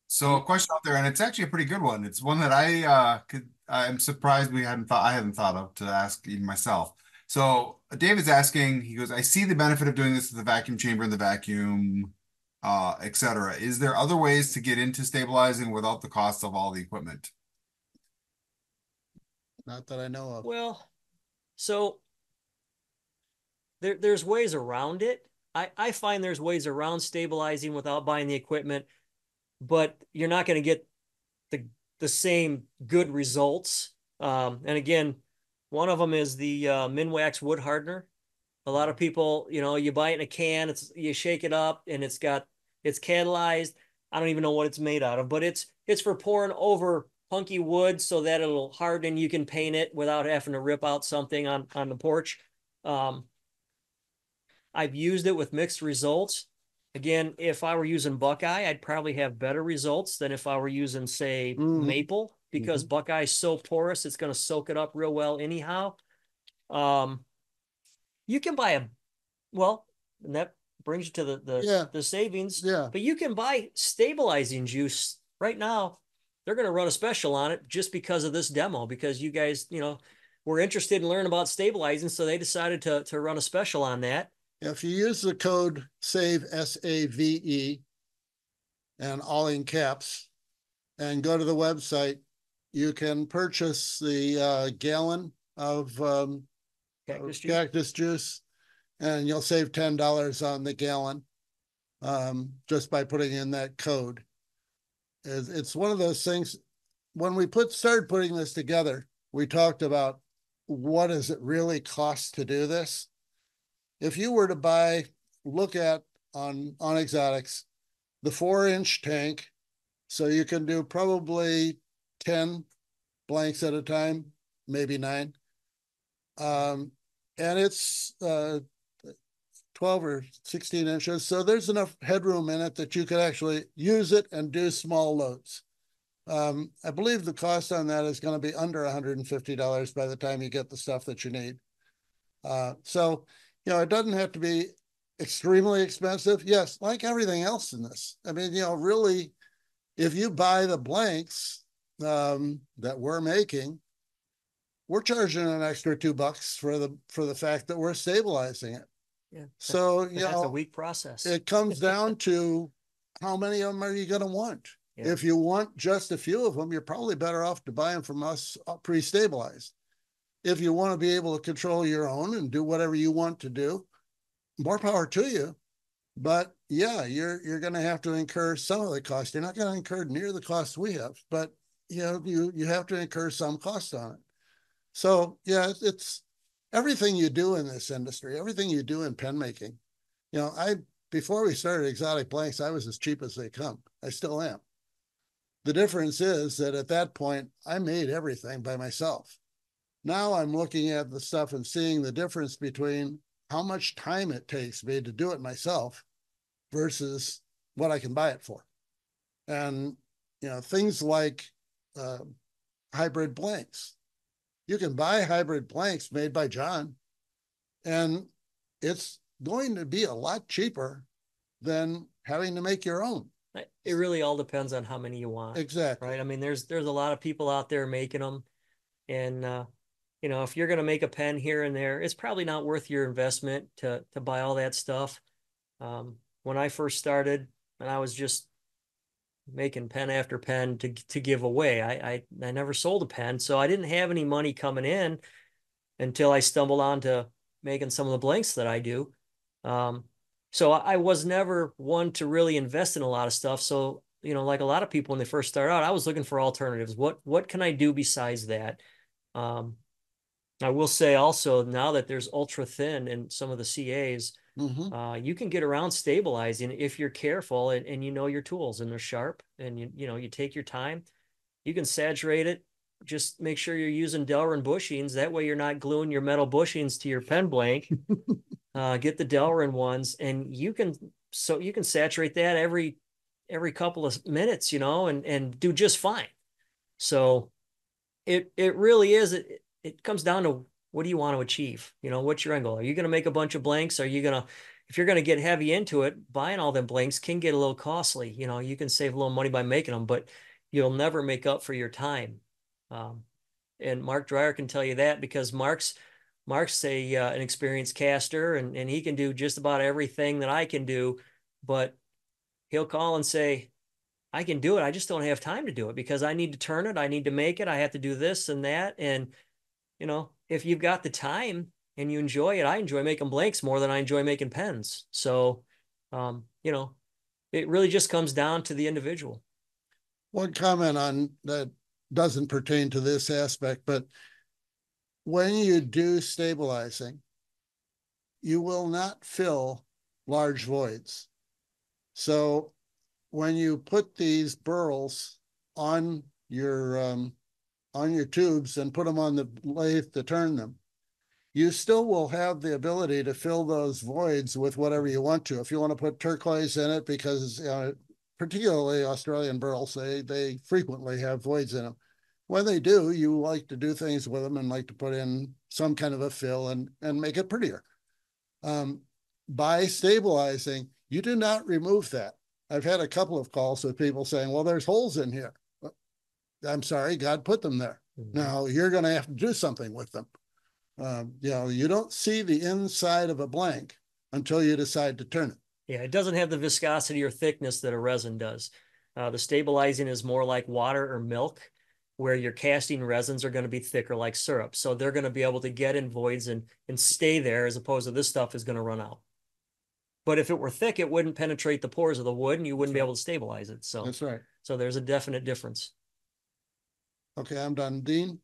So a question out there, and it's actually a pretty good one. It's one that I'm surprised I hadn't thought of to ask even myself. So David's asking, he goes, I see the benefit of doing this with the vacuum chamber and the vacuum, etc. Is there other ways to get into stabilizing without the cost of all the equipment? Not that I know of. Well, so there's ways around it. I find there's ways around stabilizing without buying the equipment, but you're not going to get the same good results. And again, one of them is the Minwax wood hardener. A lot of people, you buy it in a can, you shake it up and it's catalyzed. I don't even know what it's made out of, but it's for pouring over punky wood so that it'll harden. You can paint it without having to rip out something on the porch. I've used it with mixed results. Again, if I were using Buckeye, I'd probably have better results than if I were using, say, maple, because Buckeye is so porous, it's going to soak it up real well anyhow. You can buy and that brings you to the savings. Yeah. But you can buy stabilizing juice right now. They're going to run a special on it just because of this demo, because you guys, were interested in learning about stabilizing. So they decided to run a special on that. If you use the code SAVE, SAVE, and all in caps, and go to the website, you can purchase the gallon of Cactus Juice, and you'll save $10 on the gallon just by putting in that code. It's one of those things, when we started putting this together, we talked about what does it really cost to do this? If you were to look at on Exotics, the 4-inch tank, so you can do probably 10 blanks at a time, maybe 9. And it's 12 or 16 inches. So there's enough headroom in it that you could actually use it and do small loads. I believe the cost on that is going to be under $150 by the time you get the stuff that you need. So, it doesn't have to be extremely expensive. Yes, like everything else in this. I mean, really, if you buy the blanks that we're making, we're charging an extra $2 for the fact that we're stabilizing it. Yeah. So, that's a weak process. It comes down to how many of them are you going to want? Yeah. If you want just a few of them, you're probably better off to buy them from us pre-stabilized. If you want to be able to control your own and do whatever you want to do, more power to you. But yeah, you're going to have to incur some of the cost. You're not going to incur near the cost we have, but you have to incur some cost on it. So yeah, it's everything you do in this industry, everything you do in pen making. Before we started Exotic Blanks, I was as cheap as they come. I still am. The difference is that at that point, I made everything by myself. Now I'm looking at the stuff and seeing the difference between how much time it takes me to do it myself versus what I can buy it for. And, things like hybrid blanks. You can buy hybrid blanks made by John, and it's going to be a lot cheaper than having to make your own. It really all depends on how many you want. Exactly. Right. I mean, there's a lot of people out there making them. And, if you're going to make a pen here and there, it's probably not worth your investment to buy all that stuff. When I first started, and I was just making pen after pen to give away, I never sold a pen, so I didn't have any money coming in until I stumbled onto making some of the blanks that I do. So I was never one to really invest in a lot of stuff. So, like a lot of people when they first start out, I was looking for alternatives. What can I do besides that? I will say also now that there's ultra thin in some of the CAs, you can get around stabilizing if you're careful and you know your tools and they're sharp and you take your time. You can saturate it. Just make sure you're using Delrin bushings. That way you're not gluing your metal bushings to your pen blank. Get the Delrin ones, and you can saturate that every couple of minutes, and do just fine. So it really is. It comes down to what do you want to achieve? What's your end goal? Are you going to make a bunch of blanks? If you're going to get heavy into it, buying all them blanks can get a little costly. You can save a little money by making them, but you'll never make up for your time. And Mark Dreyer can tell you that because Mark's an experienced caster and he can do just about everything that I can do, but he'll call and say, I can do it. I just don't have time to do it because I need to turn it. I need to make it. I have to do this and that. And, if you've got the time and you enjoy it, I enjoy making blanks more than I enjoy making pens. So, it really just comes down to the individual. One comment on that doesn't pertain to this aspect, but when you do stabilizing, you will not fill large voids. So when you put these burls on your tubes and put them on the lathe to turn them, you still will have the ability to fill those voids with whatever you want to. If you want to put turquoise in it, because particularly Australian burls, they frequently have voids in them. When they do, you like to do things with them and like to put in some kind of a fill and make it prettier. By stabilizing, you do not remove that. I've had a couple of calls with people saying, well, there's holes in here. I'm sorry, God put them there. Now you're going to have to do something with them. You don't see the inside of a blank until you decide to turn it. Yeah, it doesn't have the viscosity or thickness that a resin does. The stabilizing is more like water or milk, where your casting resins are going to be thicker like syrup. So they're going to be able to get in voids and stay there, as opposed to this stuff is going to run out. But if it were thick, it wouldn't penetrate the pores of the wood and you wouldn't be able to stabilize it. So that's right. So there's a definite difference. Okay, I'm done. Dean?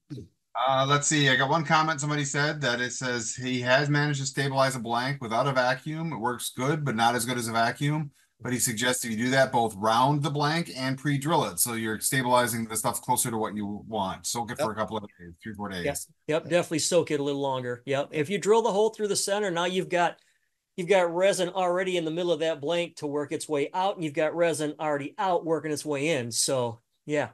Let's see. I got one comment. Somebody said that it says he has managed to stabilize a blank without a vacuum. It works good, but not as good as a vacuum. But he suggests if you do that, both round the blank and pre-drill it. So you're stabilizing the stuff closer to what you want. Soak it for a couple of days, 3-4 days. Yep, definitely soak it a little longer. Yep. If you drill the hole through the center, now you've got resin already in the middle of that blank to work its way out, and you've got resin already out working its way in. So yeah.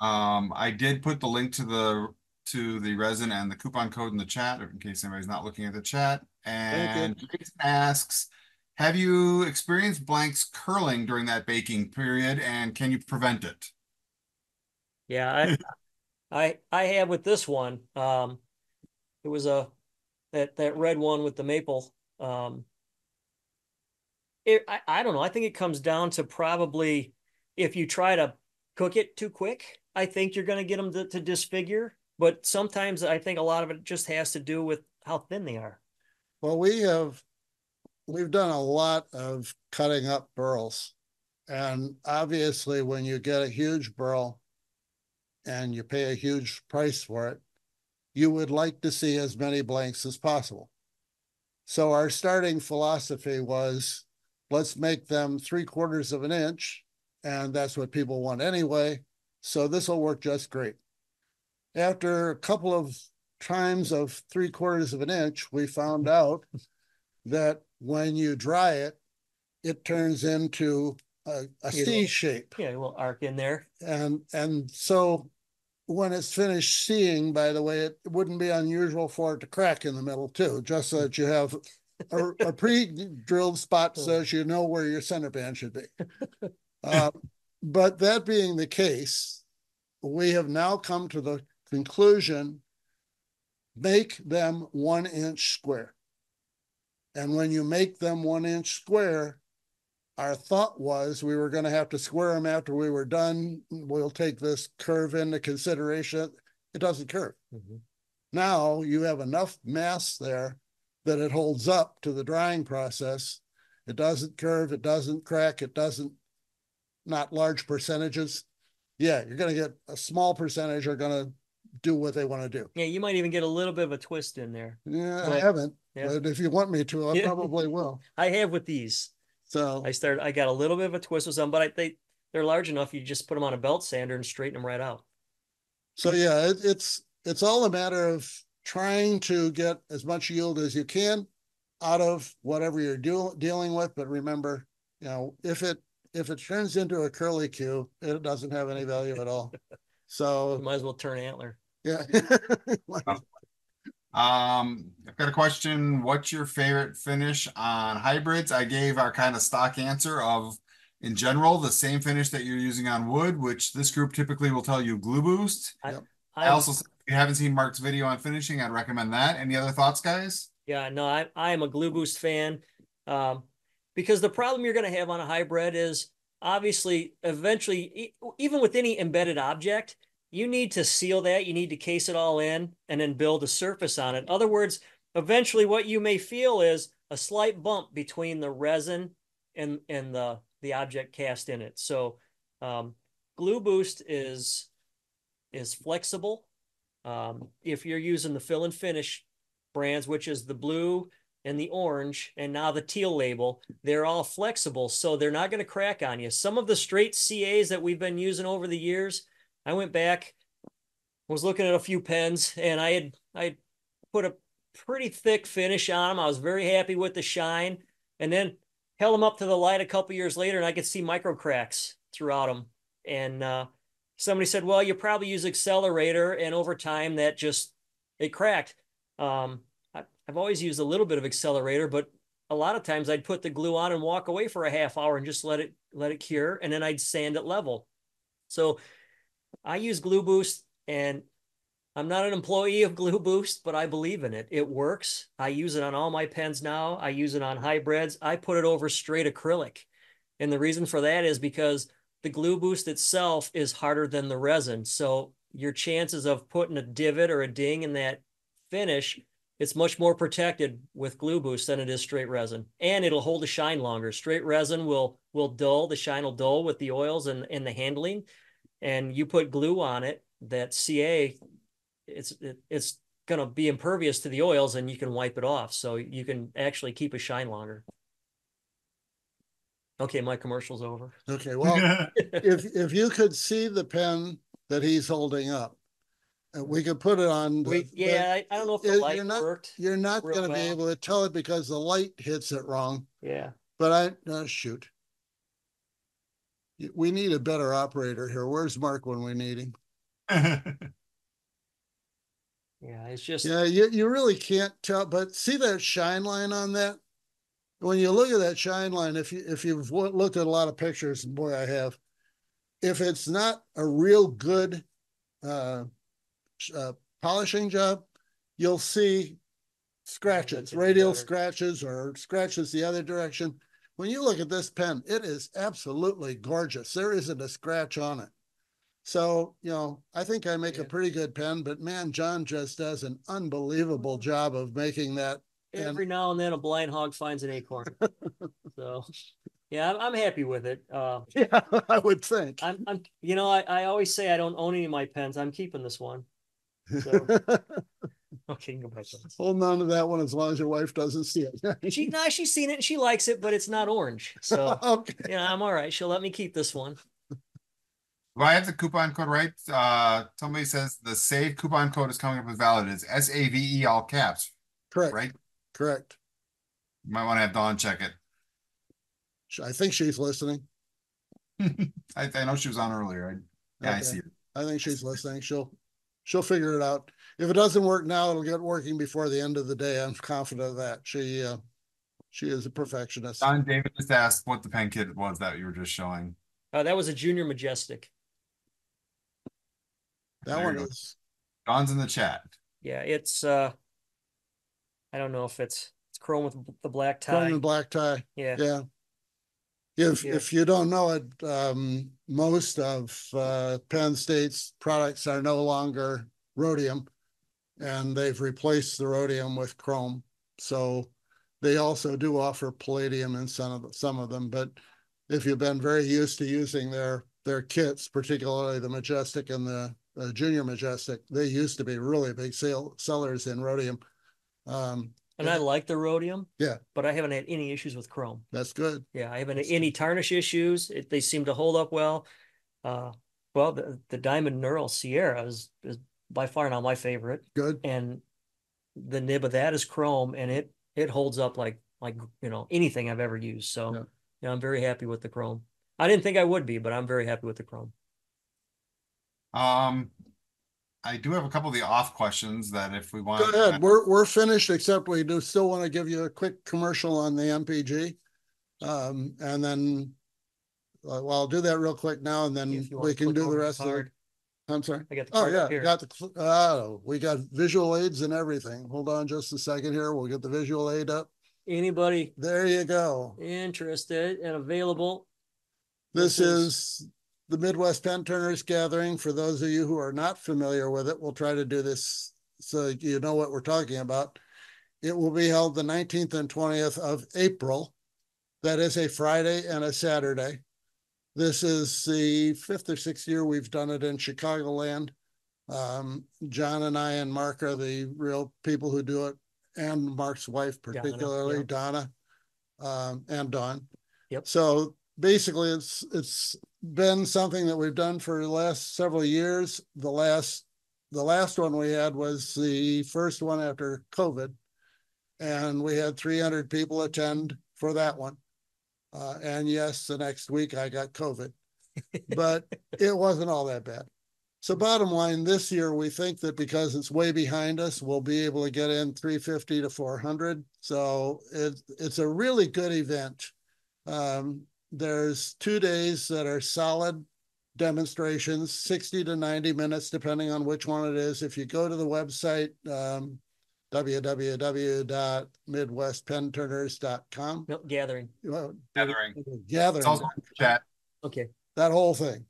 I did put the link to the resin and the coupon code in the chat, in case anybody's not looking at the chat. And Jason asks, have you experienced blanks curling during that baking period, and can you prevent it? Yeah, I have with this one. It was that red one with the maple. I don't know. I think it comes down to probably if you try to cook it too quick, I think you're going to get them to disfigure. But sometimes I think a lot of it just has to do with how thin they are. Well, we've done a lot of cutting up burls. And obviously, when you get a huge burl and you pay a huge price for it, you would like to see as many blanks as possible. So our starting philosophy was, let's make them 3/4 of an inch, and that's what people want anyway. So this will work just great. After a couple of times of 3/4 of an inch, we found out that when you dry it, it turns into a C shape. Yeah, a little arc in there. And so when it's finished seeing, by the way, it wouldn't be unusual for it to crack in the middle too, just so that you have a pre-drilled spot so that you know where your center band should be. But that being the case, we have now come to the conclusion, make them 1 inch square. And when you make them 1 inch square, our thought was we were going to have to square them after we were done. We'll take this curve into consideration. It doesn't curve. Mm-hmm. Now you have enough mass there that it holds up to the drying process. It doesn't curve. It doesn't crack. It doesn't, not large percentages. Yeah, you're going to get a small percentage are going to do what they want to do. Yeah, you might even get a little bit of a twist in there. Yeah, I haven't. Yeah. But if you want me to, I probably will. I have with these. So I got a little bit of a twist with them, but they're large enough. You just put them on a belt sander and straighten them right out. So yeah, it's all a matter of trying to get as much yield as you can out of whatever you're dealing with. But remember, if it turns into a curly Q, it doesn't have any value at all. So you might as well turn antler. Yeah. I've got a question. What's your favorite finish on hybrids? I gave our kind of stock answer of, in general, the same finish that you're using on wood, which this group typically will tell you glue boost. I also, if you haven't seen Mark's video on finishing, I'd recommend that. Any other thoughts, guys? Yeah, no, I am a glue boost fan, because the problem you're going to have on a hybrid is obviously eventually, even with any embedded object, you need to seal that. You need to case it all in and then build a surface on it. In other words, eventually what you may feel is a slight bump between the resin and the object cast in it. So glue boost is flexible. If you're using the fill and finish brands, which is the blue and the orange and now the teal label, they're all flexible, so they're not going to crack on you. Some of the straight CAs that we've been using over the years, I went back, was looking at a few pens, and I had put a pretty thick finish on them. I was very happy with the shine, and then held them up to the light a couple years later, and I could see micro cracks throughout them. And somebody said, well, you probably use accelerator, and over time that it cracked. I've always used a little bit of accelerator, but a lot of times I'd put the glue on and walk away for a half hour and just let it cure, and then I'd sand it level. So I use Glue Boost, and I'm not an employee of Glue Boost, but I believe in it. It works. I use it on all my pens now. I use it on hybrids. I put it over straight acrylic. And the reason for that is because the Glue Boost itself is harder than the resin. So your chances of putting a divot or a ding in that finish, it's much more protected with Glue Boost than it is straight resin. And it'll hold the shine longer. Straight resin will dull, the shine will dull with the oils and the handling. And you put glue on it, that CA, it's going to be impervious to the oils, and you can wipe it off. So you can actually keep a shine longer. Okay, my commercial's over. Okay, well, if you could see the pen that he's holding up, we could put it on. I don't know if the light worked. You're not going to be able to tell it because the light hits it wrong. Yeah. But shoot. We need a better operator here. Where's Mark when we need him? Yeah, it's just. Yeah, you really can't tell. But see that shine line on that? When you look at that shine line, if you've looked at a lot of pictures, and boy, I have. If it's not a real good polishing job, you'll see scratches, radial scratches, or scratches the other direction. When you look at this pen, it is absolutely gorgeous. There isn't a scratch on it. So, I think I make a pretty good pen, but man, John just does an unbelievable job of making that. Every now and then a blind hog finds an acorn. So, yeah, I'm happy with it. Yeah, I would think. I always say I don't own any of my pens. I'm keeping this one. So. Okay, go back. Holding on to that one as long as your wife doesn't see it. She's seen it and she likes it, but it's not orange. So okay. I'm all right. She'll let me keep this one. Do I have the coupon code right? Somebody says the save coupon code is coming up as valid. It's SAVE all caps, Correct. right? Correct. You might want to have Dawn check it. I think she's listening. I know she was on earlier. Yeah, Okay. I see it. I think she's listening. She'll figure it out. If it doesn't work now, it'll get working before the end of the day. I'm confident of that. She is a perfectionist. Don David just asked what the pen kit was that you were just showing. That was a Junior Majestic. That There one you go. is. Don's in the chat. Yeah, it's I don't know if it's chrome with the black tie. Chrome and black tie. Yeah. Yeah. If you don't know it, most of Penn State's products are no longer rhodium, and they've replaced the rhodium with chrome. So they also do offer palladium in some of them. But if you've been very used to using their kits, particularly the Majestic and the Junior Majestic, they used to be really big sellers in rhodium. And I like the rhodium. Yeah. But I haven't had any issues with chrome. That's good. Yeah, I haven't had any tarnish issues. They seem to hold up well. Well, the Diamond Neural Sierra is by far now my favorite. Good. And the nib of that is chrome, and it holds up like anything I've ever used. So yeah, I'm very happy with the chrome. I didn't think I would be, but I'm very happy with the chrome. I do have a couple of the off questions that if we want. Go ahead. We're finished, except we do still want to give you a quick commercial on the MPG. And then well, I'll do that real quick now, and then we can do the rest of it. I'm sorry. I got the card up here. We got visual aids and everything. Hold on just a second here. We'll get the visual aid up. Anybody there you go. Interested and available. This is the Midwest Pen Turners Gathering. For those of you who are not familiar with it, we'll try to do this so you know what we're talking about. It will be held the 19th and 20th of April. That is a Friday and a Saturday. This is the 5th or 6th year we've done it in Chicagoland. John and I and Mark are the real people who do it, and Mark's wife particularly, Donna, and Dawn. Yep. So basically, it's been something that we've done for the last several years. The last one we had was the first one after COVID, and we had 300 people attend for that one. And yes, the next week I got COVID, but it wasn't all that bad. So bottom line, this year, we think that because it's way behind us, we'll be able to get in 350 to 400. So it's a really good event. There's 2 days that are solid demonstrations, 60 to 90 minutes, depending on which one it is. If you go to the website, www.midwestpenturners.com. No, gathering. Gathering. Gathering. It's also in the chat. Okay. That whole thing.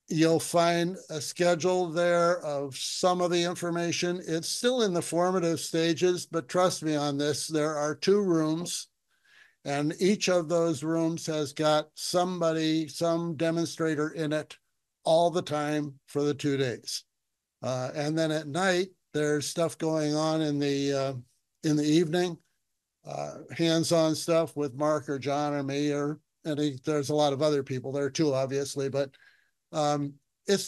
You'll find a schedule there of some of the information. It's still in the formative stages, but trust me on this, there are 2 rooms, and each of those rooms has got somebody, some demonstrator in it all the time for the 2 days. And then at night, there's stuff going on in the evening, hands-on stuff with Mark or John or me, there's a lot of other people there too, obviously, but it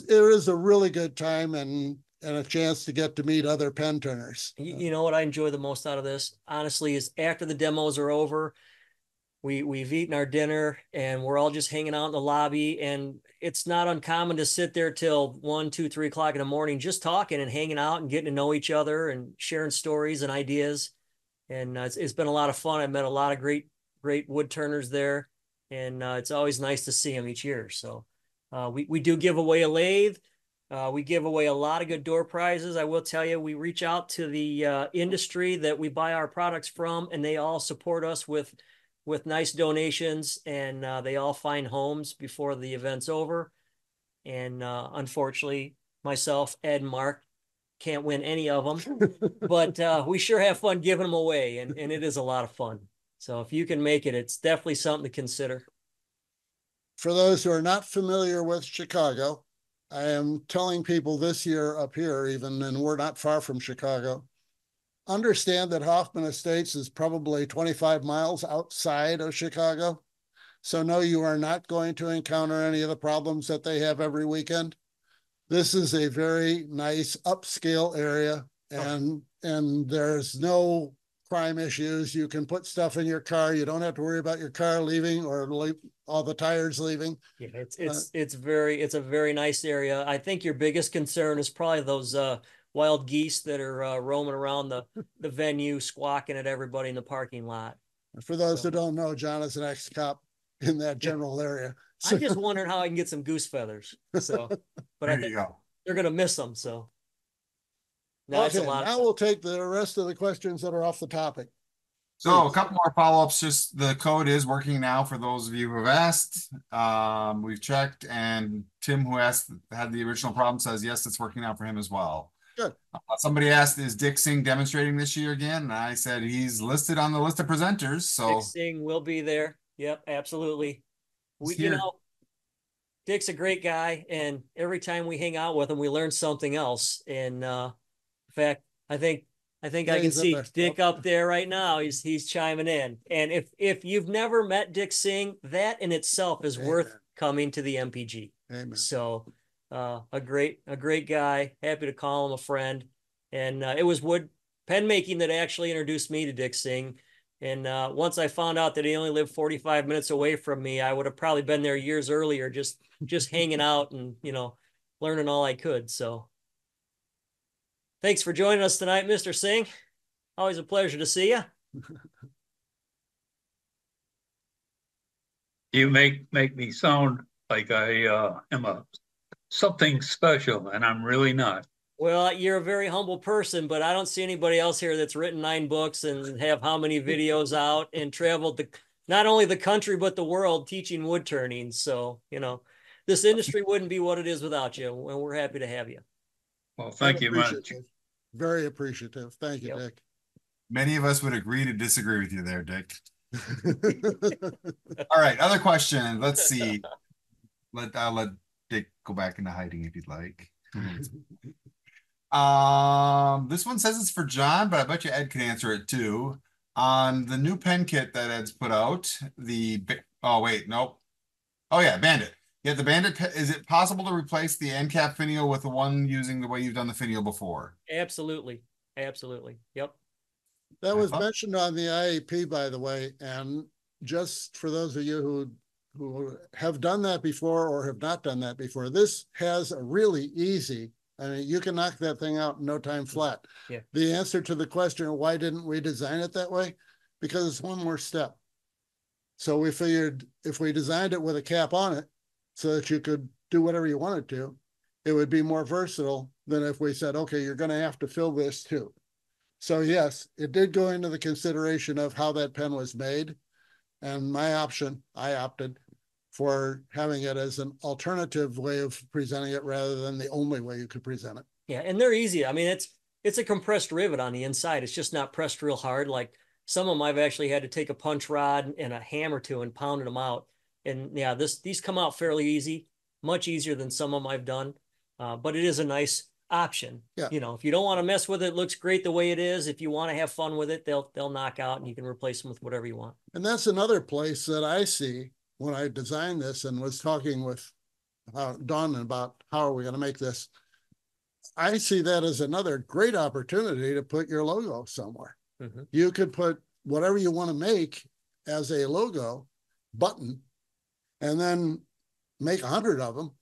is a really good time and a chance to get to meet other pen turners. You know what I enjoy the most out of this, honestly, is after the demos are over, we've eaten our dinner and we're all just hanging out in the lobby, and it's not uncommon to sit there till 1, 2, 3 o'clock in the morning, just talking and hanging out and getting to know each other and sharing stories and ideas. And it's been a lot of fun. I've met a lot of great wood turners there, and it's always nice to see them each year. So we do give away a lathe. We give away a lot of good door prizes. I will tell you, we reach out to the industry that we buy our products from, and they all support us with nice donations, and they all find homes before the event's over. And unfortunately, myself, Ed, and Mark can't win any of them, but we sure have fun giving them away, and it is a lot of fun. So if you can make it, it's definitely something to consider. For those who are not familiar with Chicago, I am telling people this year up here, even, and we're not far from Chicago, understand that Hoffman Estates is probably 25 miles outside of Chicago. So no, you are not going to encounter any of the problems that they have every weekend. This is a very nice upscale area, and there's no crime issues. You can put stuff in your car. You don't have to worry about your car leaving or all the tires leaving. Yeah, it's a very nice area. I think your biggest concern is probably those wild geese that are roaming around the venue, squawking at everybody in the parking lot. For those who don't know, John is an ex-cop in that general area. I'm just wondering how I can get some goose feathers. So, but I think they're gonna miss them. So, no, it's a lot. Now we'll take the rest of the questions that are off the topic. So a couple more follow-ups. Just the code is working now for those of you who have asked. We've checked, and Tim, who had the original problem, says yes, it's working out for him as well. Good. Somebody asked, is Dick Singh demonstrating this year again? And I said he's listed on the list of presenters. So Dick Singh will be there. Yep, absolutely. Dick's a great guy, and every time we hang out with him, we learn something else. And in fact, I think I can see Dick up there right now. He's chiming in. And if you've never met Dick Singh, that in itself is worth coming to the MPG. Amen. So a great guy. Happy to call him a friend. And it was wood pen making that actually introduced me to Dick Singh. And once I found out that he only lived 45 minutes away from me, I would have probably been there years earlier, just hanging out and, learning all I could. So thanks for joining us tonight, Mr. Singh. Always a pleasure to see you. You make me sound like I am something special, and I'm really not. Well, you're a very humble person, but I don't see anybody else here that's written 9 books and have how many videos out and traveled not only the country, but the world teaching wood turning. So, this industry wouldn't be what it is without you. And we're happy to have you. Well, thank you much. Very appreciative. Thank you, Dick. Many of us would agree to disagree with you there, Dick. All right, other question. Let's see. Let Dick go back into hiding if you'd like. This one says it's for John, but I bet you Ed could answer it too. On the new pen kit that Ed's put out, Bandit. Yeah, the Bandit, is it possible to replace the end cap finial with the one using the way you've done the finial before? Absolutely. Yep. That was mentioned on the IAP, by the way, and just for those of you who have done that before or have not done that before, this has a really easy, you can knock that thing out in no time flat. Yeah. The answer to the question, why didn't we design it that way? Because it's one more step. So we figured if we designed it with a cap on it so that you could do whatever you wanted to, it would be more versatile than if we said, okay, you're going to have to fill this too. So yes, it did go into the consideration of how that pen was made. And I opted for having it as an alternative way of presenting it rather than the only way you could present it. Yeah, and they're easy. I mean, it's a compressed rivet on the inside. It's just not pressed real hard. Like some of them I've actually had to take a punch rod and a hammer to and pounded them out. And yeah, these come out fairly easy, much easier than some of them I've done. But it is a nice option. Yeah. If you don't want to mess with it, it looks great the way it is. If you want to have fun with it, they'll knock out and you can replace them with whatever you want. And that's another place that I see when I designed this and was talking with Don about how are we going to make this. I see that as another great opportunity to put your logo somewhere. Mm-hmm. You could put whatever you want to make as a logo button and then make 100 of them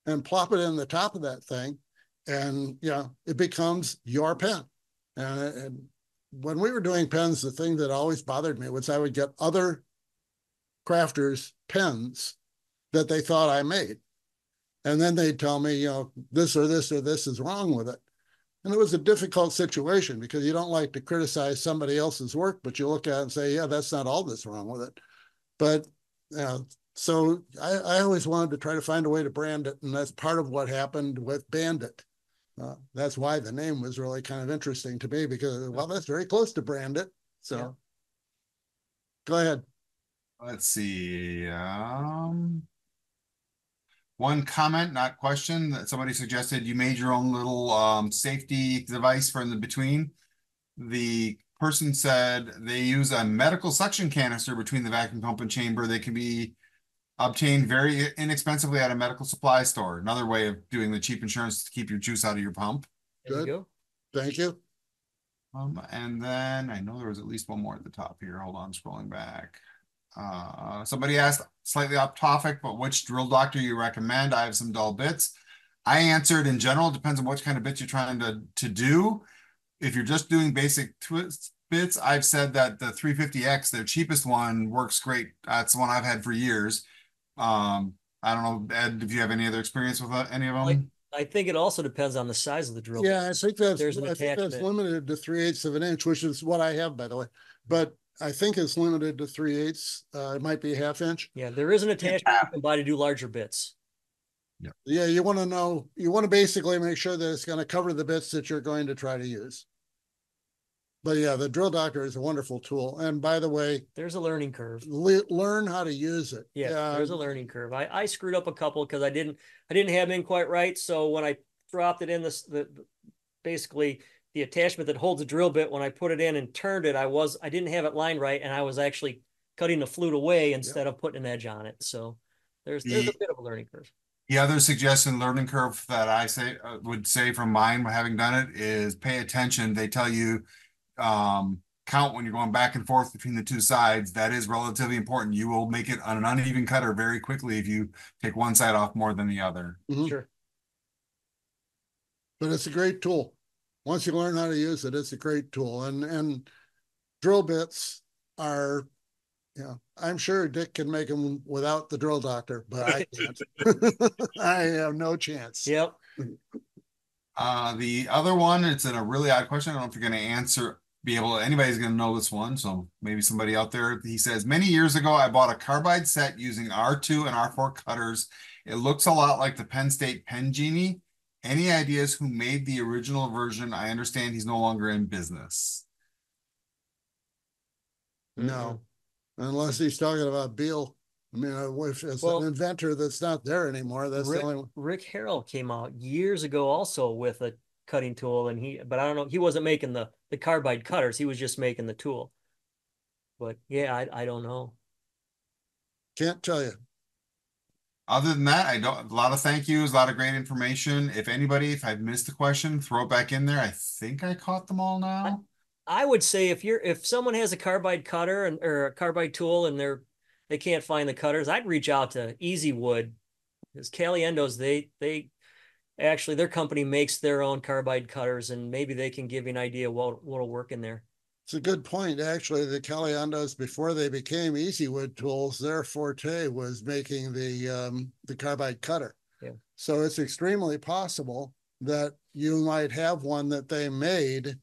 and plop it in the top of that thing. And, it becomes your pen. And when we were doing pens, the thing that always bothered me was I would get other crafters' pens that they thought I made. And then they'd tell me, this or this or this is wrong with it. And it was a difficult situation because you don't like to criticize somebody else's work, but you look at it and say, yeah, that's not all that's wrong with it. But, so I always wanted to try to find a way to brand it. And that's part of what happened with Bandit. That's why the name was really kind of interesting to me because, well, that's very close to Bandit. So yeah. Go ahead. Let's see. One comment, not question, that somebody suggested you made your own little safety device for in the between. The person said they use a medical suction canister between the vacuum pump and chamber. They can be obtained very inexpensively at a medical supply store. Another way of doing the cheap insurance to keep your juice out of your pump. There you Good. go. Thank you. And then I know there was at least one more at the top here. Hold on, scrolling back. Somebody asked slightly off topic, but which drill doctor you recommend? I have some dull bits. I answered in general, depends on what kind of bits you're trying to do. If you're just doing basic twist bits, I've said that the 350X, their cheapest one, works great. That's the one I've had for years. I don't know, Ed, if you have any other experience with any of them. I think it also depends on the size of the drill. Yeah, I think that's There's an I think that's attachment. limited to 3/8 of an inch, which is what I have, by the way. But I think it's limited to 3/8. It might be 1/2 inch. Yeah, there is an attachment you can buy to do larger bits. Yeah, you want to basically make sure that it's going to cover the bits that you're going to try to use. But yeah, the drill doctor is a wonderful tool. And by the way, there's a learning curve. Learn how to use it. Yeah, there's a learning curve. I screwed up a couple because I didn't have them in quite right. So when I dropped it in basically the attachment that holds the drill bit, when I put it in and turned it, I didn't have it lined right, and I was actually cutting the flute away instead of putting an edge on it. So there's a bit of a learning curve. The other suggestion learning curve that I would say from mine, having done it, is pay attention. They tell you count when you're going back and forth between the two sides. That is relatively important. You will make it on an uneven cutter very quickly if you take one side off more than the other. Mm-hmm. Sure. But it's a great tool. Once you learn how to use it, it's a great tool. And drill bits are, I'm sure Dick can make them without the drill doctor, but I can't. I have no chance. Yep. The other one, it's in a really odd question. I don't know if you're going to anybody's going to know this one. So maybe somebody out there. He says, many years ago, I bought a carbide set using R2 and R4 cutters. It looks a lot like the Penn State Pen Genie. Any ideas who made the original version? I understand he's no longer in business. No, unless he's talking about Beal. I mean, if it's an inventor that's not there anymore, that's the only one. Rick Harrell came out years ago also with a cutting tool, but I don't know, he wasn't making the carbide cutters, he was just making the tool. But yeah, I don't know. Can't tell you. Other than that, a lot of thank yous, a lot of great information. If I've missed a question, throw it back in there. I think I caught them all now. I would say if someone has a carbide cutter or a carbide tool and they can't find the cutters, I'd reach out to Easy Wood, because Caliendo's, they actually, their company makes their own carbide cutters, and maybe they can give you an idea what'll work in there. It's a good point. Actually, the Caliendo's, before they became Easy Wood tools, their forte was making the carbide cutter. Yeah. So it's extremely possible that you might have one that they made,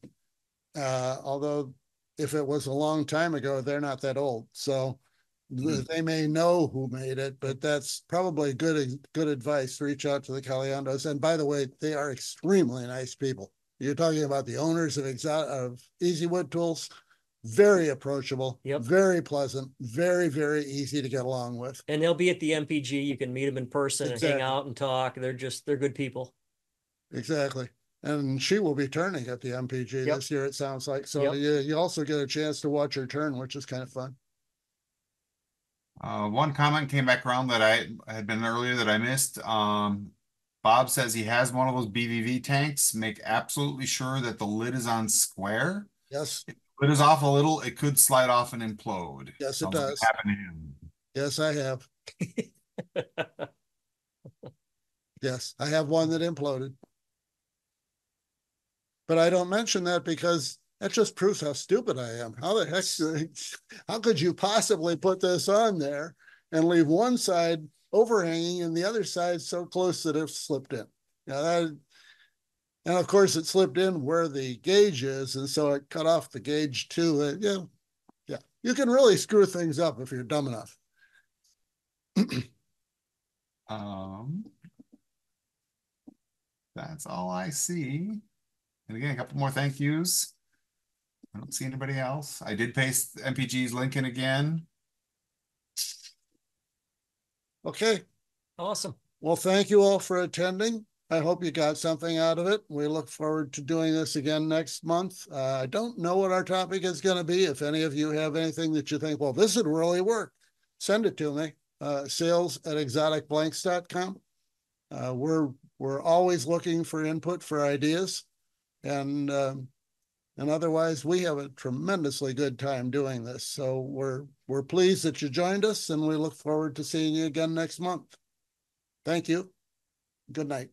although if it was a long time ago, they're not that old. So they may know who made it, but that's probably good advice. Reach out to the Caliendo's. And by the way, they are extremely nice people. You're talking about the owners of Easy Wood Tools. Very approachable, very pleasant, very, very easy to get along with. And they'll be at the MPG. You can meet them in person and hang out and talk. They're good people. Exactly. And she will be turning at the MPG this year, it sounds like. So you also get a chance to watch her turn, which is kind of fun. One comment came back around that I had been earlier that I missed. Bob says he has one of those BVV tanks. Make absolutely sure that the lid is on square. Yes. If the lid is off a little, it could slide off and implode. Yes, it does. Happen to him. Yes, I have. Yes, I have one that imploded. But I don't mention that because that just proves how stupid I am. How the heck, how could you possibly put this on there and leave one side overhanging and the other side so close that it slipped in? And of course it slipped in where the gauge is, and so it cut off the gauge too. Yeah, you can really screw things up if you're dumb enough. That's all I see. And again, a couple more thank yous. I don't see anybody else. I did paste MPG's link in again. Okay. Awesome. Well, thank you all for attending. I hope you got something out of it. We look forward to doing this again next month. I don't know what our topic is going to be. If any of you have anything that you think, well, this would really work, send it to me. sales@exoticblanks.com. We're always looking for input for ideas, and otherwise we have a tremendously good time doing this. So we're pleased that you joined us, and we look forward to seeing you again next month. Thank you. Good night.